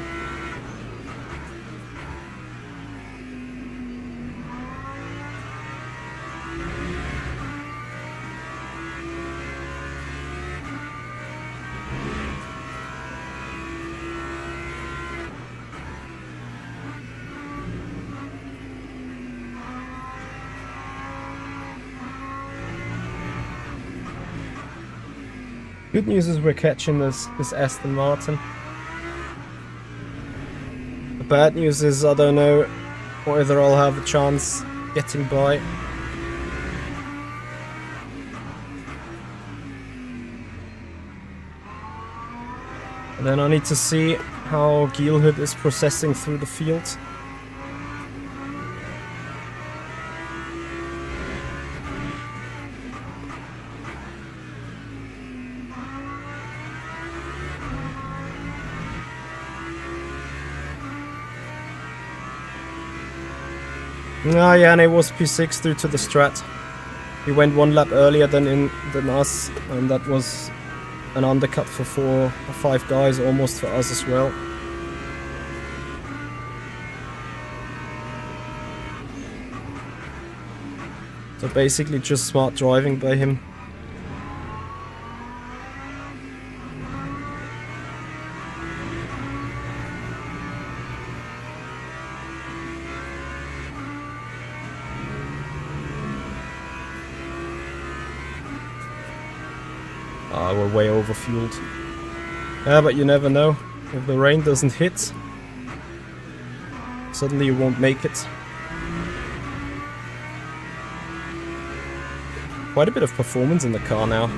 Good news is we're catching this Aston Martin. The bad news is I don't know whether I'll have a chance getting by. And then I need to see how Gielhood is processing through the field. Ah, yeah, and it was P6 due to the strat. He went one lap earlier than us, and that was an undercut for 4 or 5 guys, almost for us as well. So basically just smart driving by him. We're way overfueled. Yeah, but you never know. If the rain doesn't hit, suddenly you won't make it. Quite a bit of performance in the car now.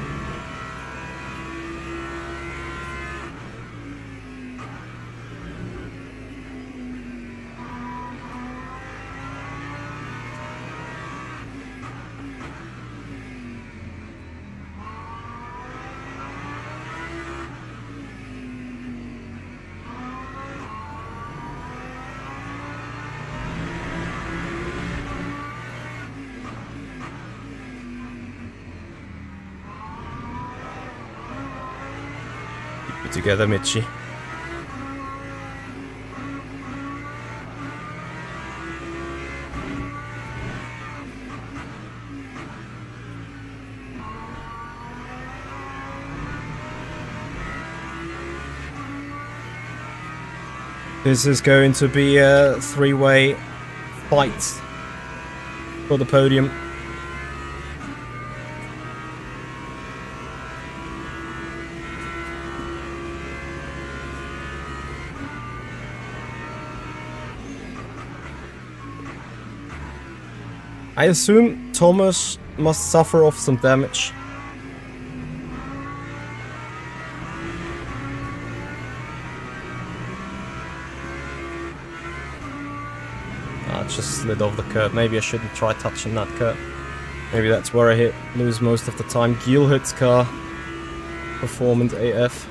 Together, Mitchie. This is going to be a 3-way fight for the podium. I assume Thomas must suffer off some damage. I just slid off the curb. Maybe I shouldn't try touching that curb. Maybe that's where I lose most of the time. Gielhood's car. Performance AF.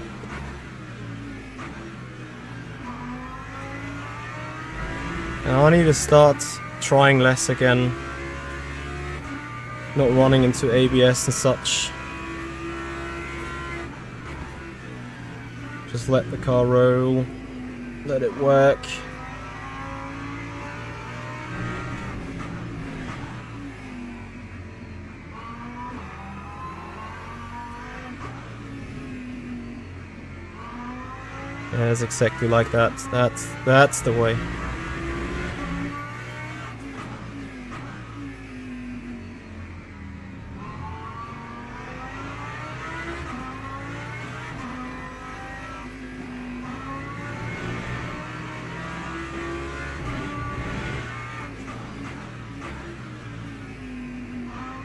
Now I need to start trying less again. Not running into ABS and such. Just let the car roll. Let it work. Yeah, it's exactly like that. That's the way.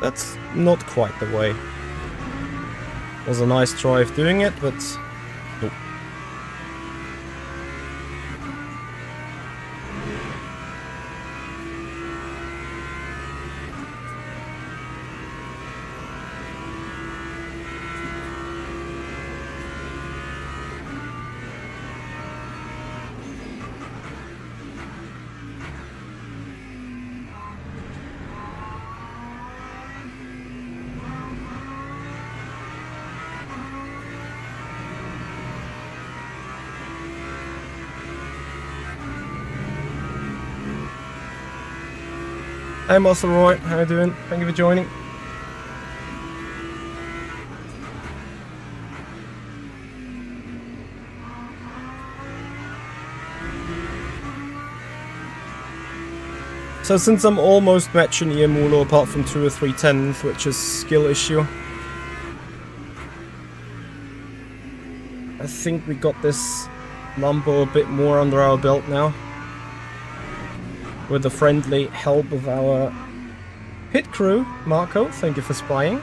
That's not quite the way. Was a nice try of doing it, but nope. Hey Muscle Roy, how you doing? Thank you for joining. So since I'm almost matching Iamulo apart from 2 or 3 tenths, which is skill issue, I think we got this Lambo a bit more under our belt now. With the friendly help of our pit crew, Marco, thank you for spying.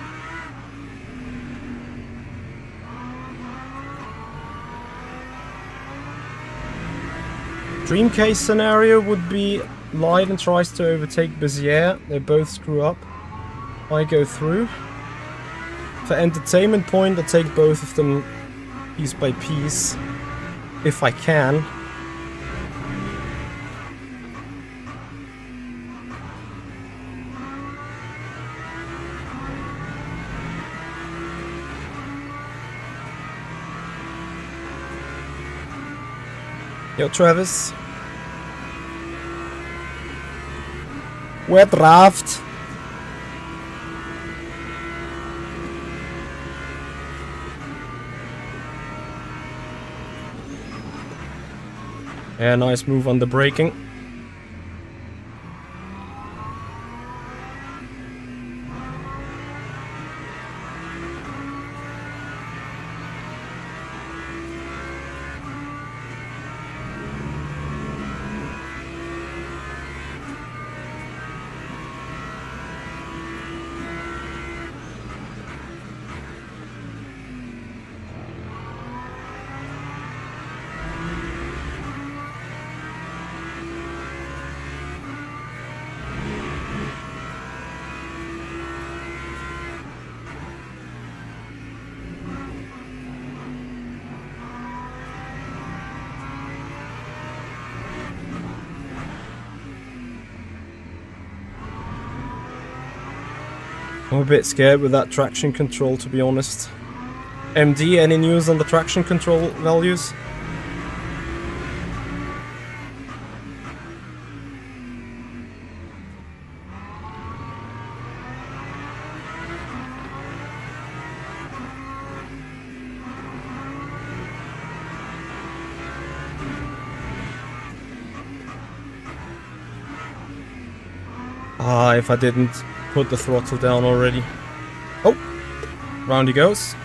Dream case scenario would be Leiden tries to overtake Bezier, they both screw up. I go through. For entertainment point, I take both of them piece by piece, if I can. Yo, Travis. Where draft? Yeah, nice move on the braking. I'm a bit scared with that traction control, to be honest. MD, any news on the traction control values? Ah, if I didn't put the throttle down already. Oh, round he goes.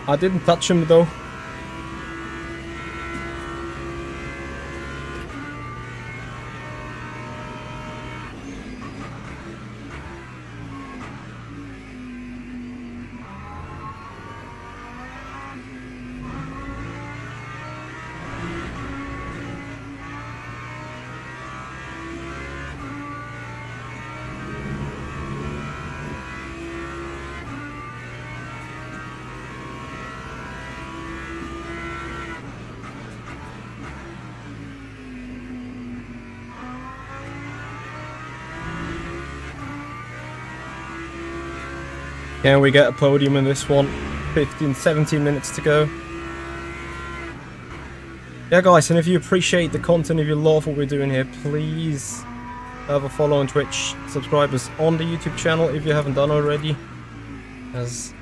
I didn't touch him though. Can we get a podium in this one? 15-17 minutes to go. Yeah guys, and if you appreciate the content, if you love what we're doing here, please have a follow on Twitch, subscribe us on the YouTube channel if you haven't done already. As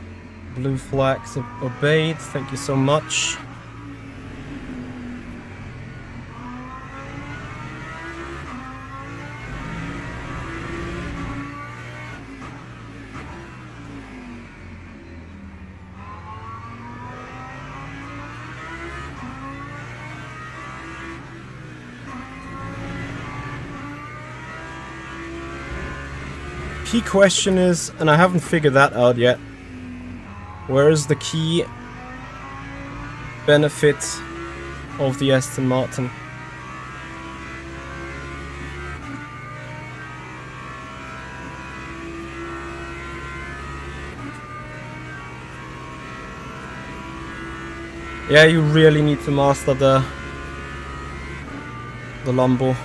blue flags obeyed, thank you so much. key question is, and I haven't figured that out yet, where is the key benefit of the Aston Martin? Yeah, you really need to master the Lambo.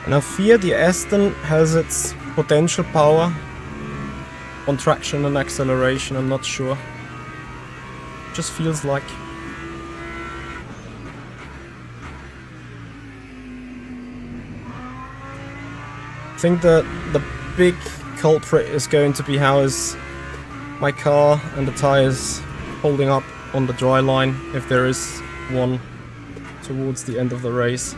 And I fear the Aston has its potential power on traction and acceleration, I'm not sure. Just feels like. I think the big culprit is going to be how is my car and the tires holding up on the dry line, if there is one, towards the end of the race.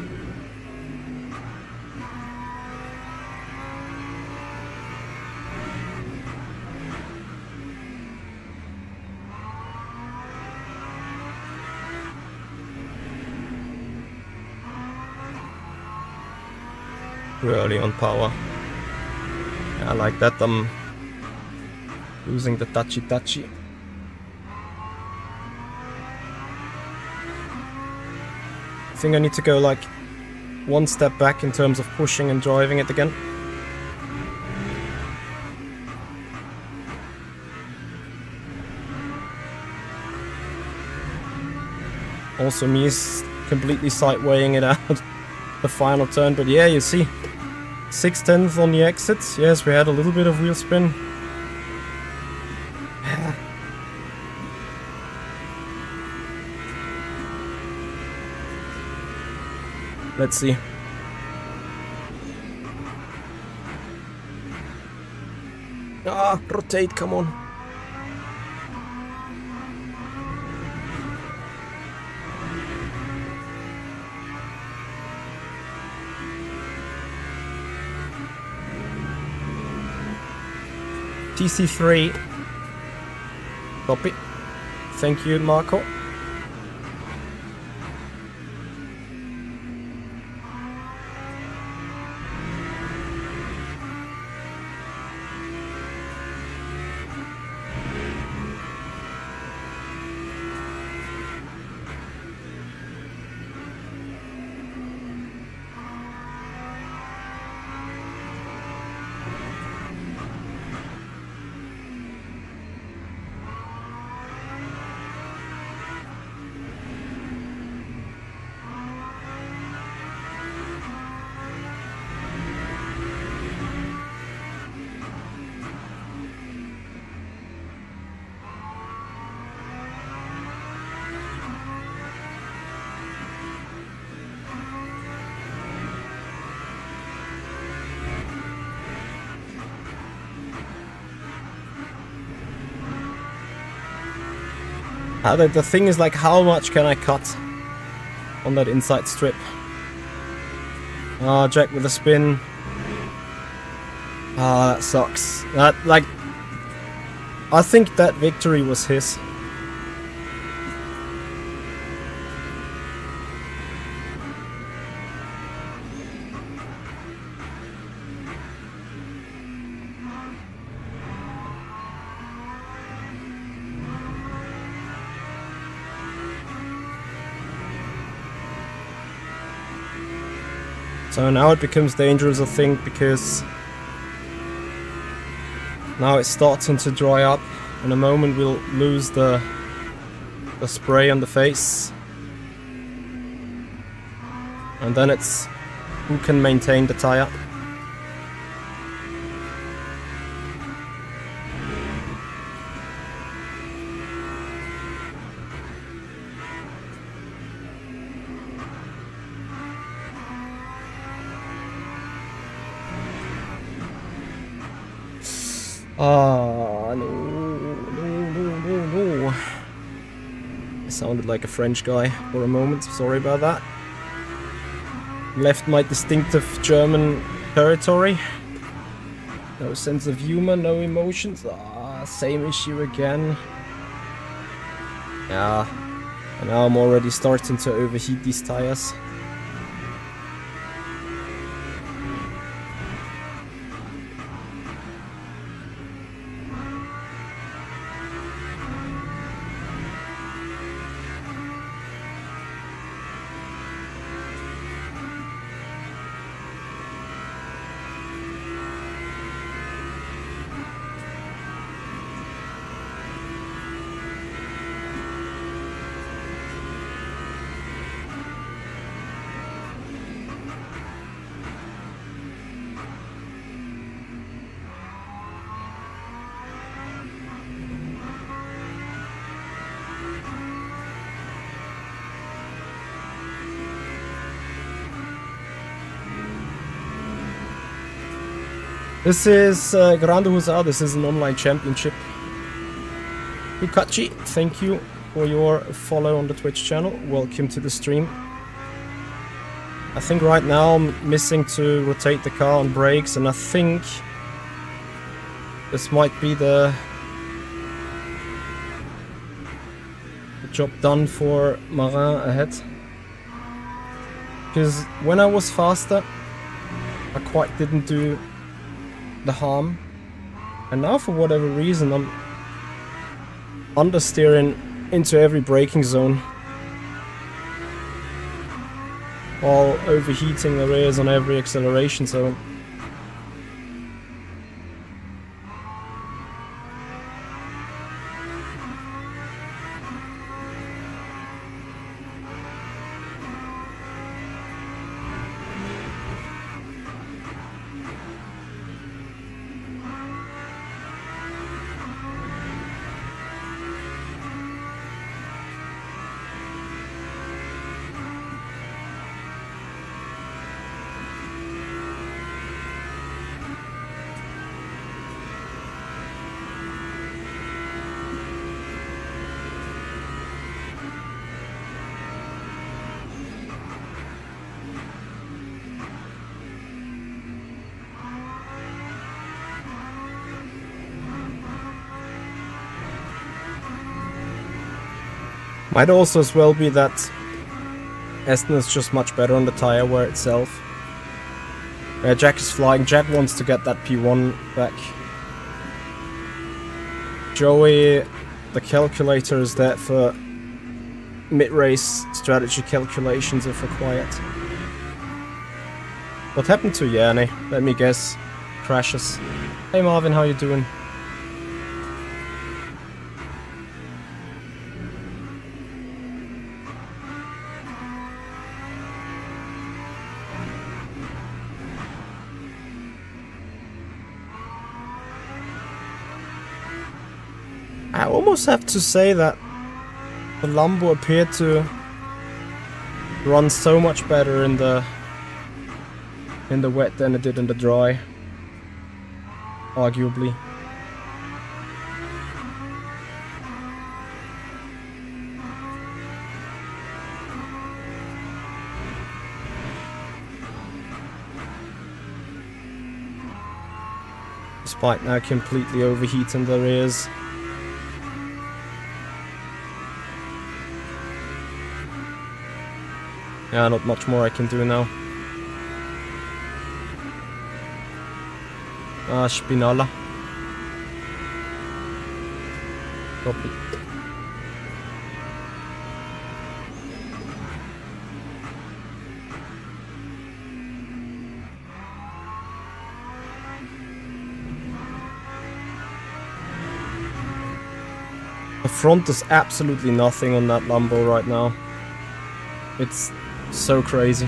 Early on power. Yeah, I like that. I'm losing the touchy. I think I need to go like one step back in terms of pushing and driving it again. Also me is completely sidewaying it out the final turn, but yeah, you see 6/10 on the exits. Yes, we had a little bit of wheel spin. Let's see. Ah, rotate, come on. TC3. Copy. Thank you, Marco. The thing is, like, how much can I cut on that inside strip? Ah, Jack with a spin. Ah, that sucks. That, like, I think that victory was his. So now it becomes dangerous, I think, because now it's starting to dry up. In a moment we'll lose the spray on the face. And then it's who can maintain the tire. Ah, no. I sounded like a French guy for a moment, sorry about that. Left my distinctive German territory. No sense of humor, no emotions. Ah, same issue again. Yeah, and now I'm already starting to overheat these tires. This is Grande Hussar, this is an online championship. Ukachi, thank you for your follow on the Twitch channel. Welcome to the stream. I think right now I'm missing to rotate the car on brakes, and I think this might be the job done for Marin ahead. Because when I was faster, I quite didn't do the harm, and now for whatever reason I'm understeering into every braking zone while overheating the rears on every acceleration zone. Might also as well be that Aston is just much better on the tire wear itself. Jack is flying. Jack wants to get that P1 back. Joey, the calculator is there for mid-race strategy calculations if required. What happened to Yanni? Let me guess. Crashes. Hey Marvin, how you doing? I almost have to say that the Lambo appeared to run so much better in the wet than it did in the dry, arguably. Despite now completely overheating the rears. Yeah, not much more I can do now. Ah, Spinala. Copy. The front does absolutely nothing on that Lambo right now. It's so crazy.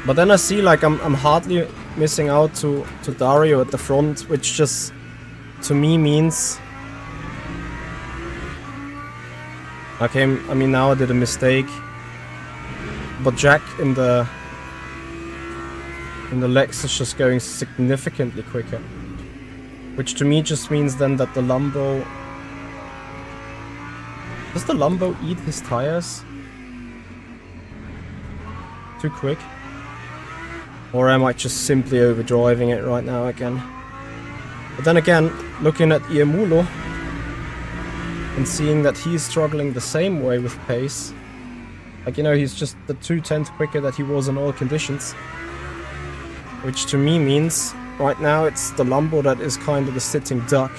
But then I see like I'm hardly missing out to Dario at the front, which just to me means okay, I mean now I did a mistake. But Jack in the Lex is just going significantly quicker. Which to me just means then that the Lambo... Does the Lambo eat his tires too quick? Or am I just simply overdriving it right now again? But then again, looking at Iemulo and seeing that he's struggling the same way with pace. Like, you know, he's just the 2/10 quicker that he was in all conditions. Which to me means, right now, it's the Lambo that is kind of the sitting duck.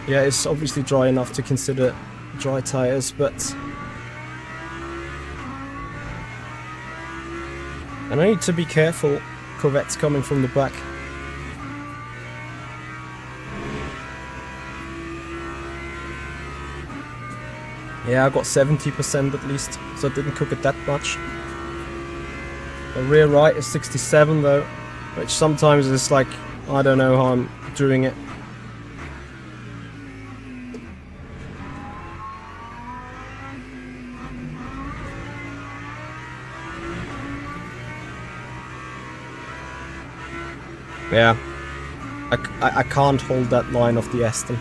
Yeah, it's obviously dry enough to consider dry tires, but... And I need to be careful, Corvette's coming from the back. Yeah, I got 70% at least, so I didn't cook it that much. The rear right is 67 though, which sometimes is like, I don't know how I'm doing it. Yeah, I can't hold that line of the Aston.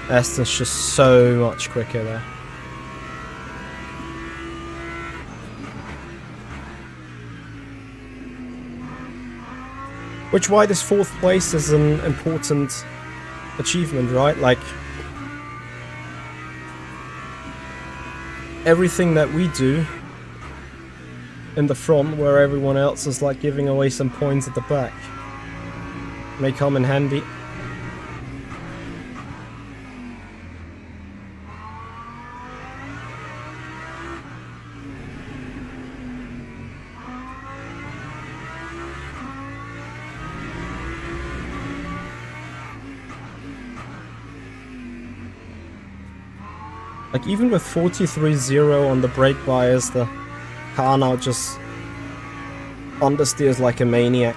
Aston's just so much quicker there. Which why this 4th place is an important achievement, right? Like, everything that we do in the front, where everyone else is like giving away some points at the back, may come in handy. Like, even with 43.0 on the brake bias, the car now just understeers like a maniac.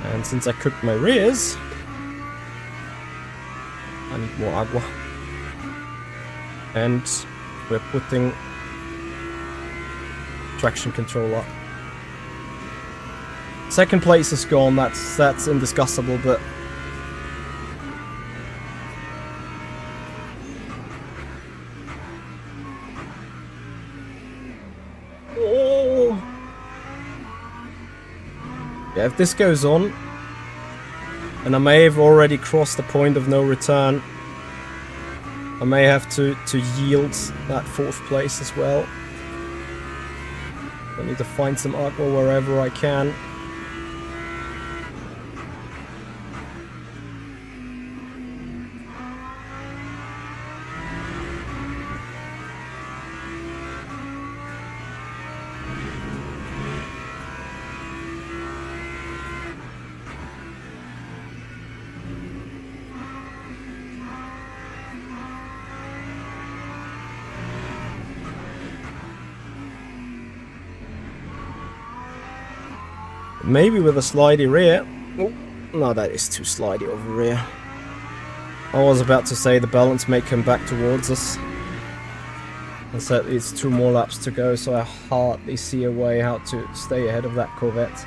And since I cooked my rears, I need more agua. And we're putting traction control up. 2nd place is gone, that's indiscussable, but oh. Yeah, if this goes on, and I may have already crossed the point of no return, I may have to yield that 4th place as well. I need to find some aqua wherever I can. Maybe with a slidey rear. Oh, no, that is too slidey of a rear. I was about to say the balance may come back towards us. And so it's 2 more laps to go, so I hardly see a way how to stay ahead of that Corvette.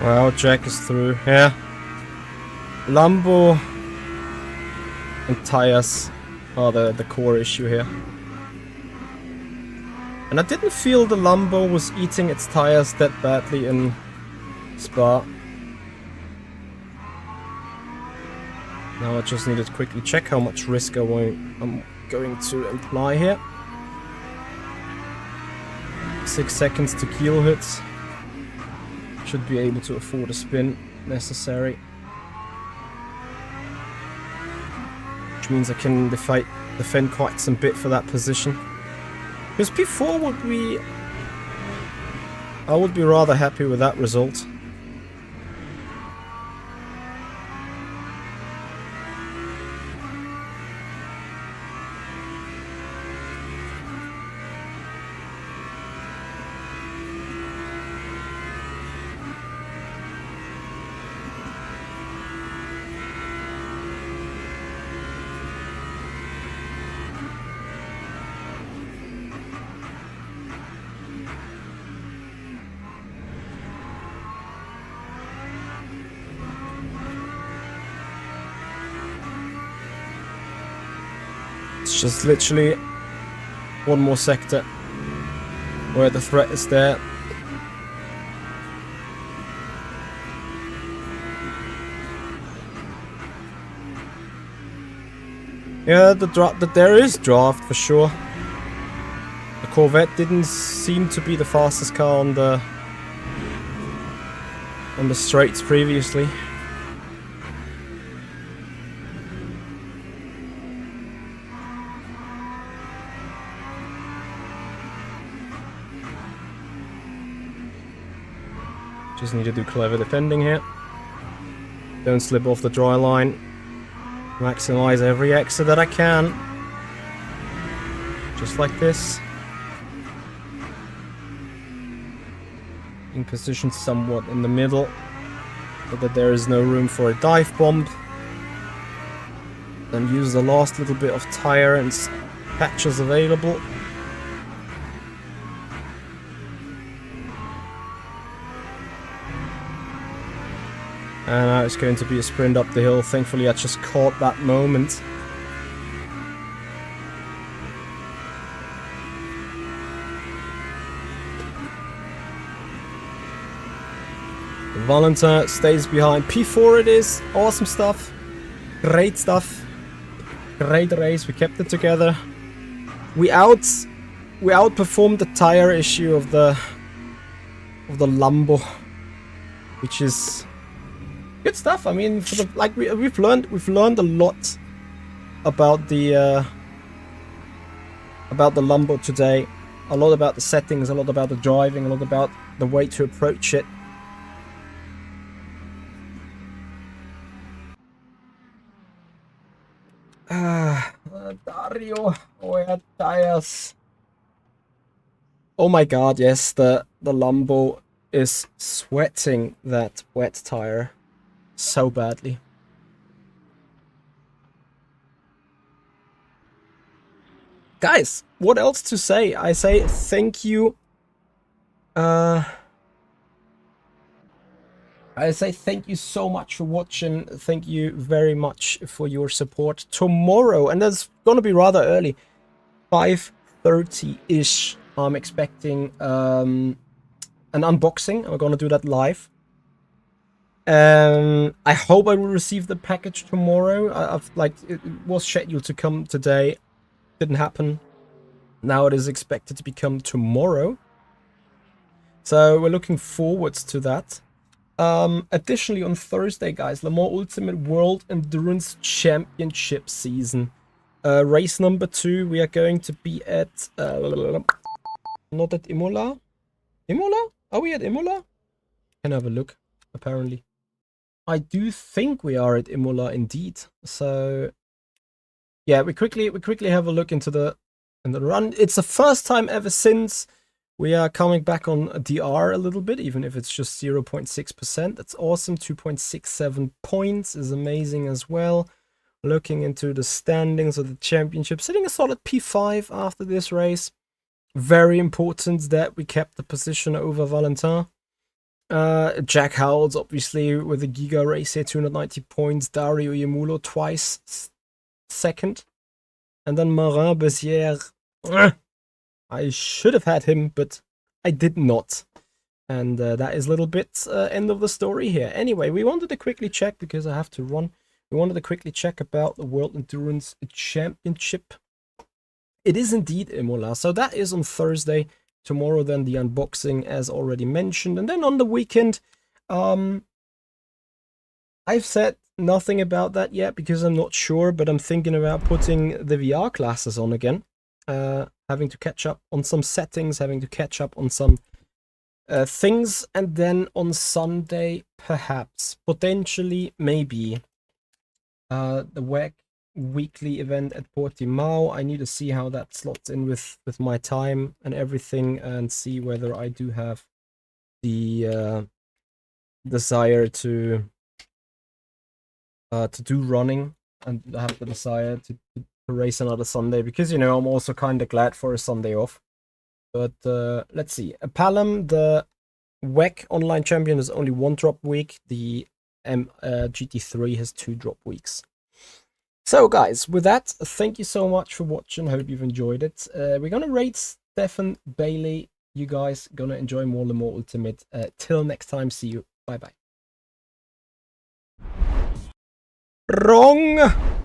Well, Jack is through. Yeah. Lambo and tires are the core issue here. And I didn't feel the Lambo was eating its tires that badly in Spa. Now I just need to quickly check how much risk I'm going to imply here. 6 seconds to keel hits. Should be able to afford a spin necessary. Which means I can defend quite some bit for that position. Because P4 would be... I would be rather happy with that result. It's just literally one more sector where the threat is there. Yeah, there is draft for sure. The Corvette didn't seem to be the fastest car on the straights previously. Just need to do clever defending here. Don't slip off the dry line. Maximize every exit that I can. Just like this. In position somewhat in the middle, so that there is no room for a dive bomb. Then use the last little bit of tire and patches available. And now it's going to be a sprint up the hill. Thankfully I just caught that moment. Valentin stays behind. P4 it is. Awesome stuff. Great stuff. Great race. We kept it together. We outperformed the tire issue of the Lambo, which is good stuff. I mean, for the we've learned a lot about the Lambo today. A lot about the settings, a lot about the driving, a lot about the way to approach it. Dario, where tires? Oh my god, yes, the Lambo is sweating that wet tire so badly. Guys, what else to say? I say thank you. I say thank you so much for watching. Thank you very much for your support. Tomorrow, and that's gonna be rather early, 5:30-ish, I'm expecting an unboxing. I'm gonna do that live. I hope I will receive the package tomorrow. It was scheduled to come today. Didn't happen. Now it is expected to become tomorrow. So we're looking forward to that. Additionally, on Thursday, guys, Le Mans Ultimate World Endurance Championship season. Race number 2, we are going to be at... not at Imola? Imola? Are we at Imola? Can have a look, apparently. I do think we are at Imola indeed. So, yeah, we quickly have a look into the run. It's the first time ever since we are coming back on DR a little bit, even if it's just 0.6%. That's awesome. 2.67 points is amazing as well. Looking into the standings of the championship, sitting a solid P5 after this race. Very important that we kept the position over Valentin. Jack Howells, obviously, with a Giga race here, 290 points. Dario Iemulo twice second. And then Marin Bessière. I should have had him, but I did not. And that is a little bit end of the story here. Anyway, we wanted to quickly check, because I have to run. We wanted to quickly check about the World Endurance Championship. It is indeed Imola. So that is on Thursday. Tomorrow then the unboxing, as already mentioned. And then on the weekend, I've said nothing about that yet because I'm not sure, but I'm thinking about putting the VR classes on again. Having to catch up on some settings, having to catch up on some things, and then on Sunday, perhaps, potentially, maybe, the WEC weekly event at Portimao. I need to see how that slots in with my time and everything, and see whether I do have the desire to do running, and have the desire to race another Sunday, because, you know, I'm also kind of glad for a Sunday off. But let's see. Palom, the WEC Online Champion, is only 1 drop week. The GT3 has 2 drop weeks. So, guys, with that, thank you so much for watching. I hope you've enjoyed it. We're going to rate Stefan Bailey. You guys going to enjoy more Le Mans Ultimate. Till next time, see you. Bye-bye. Wrong!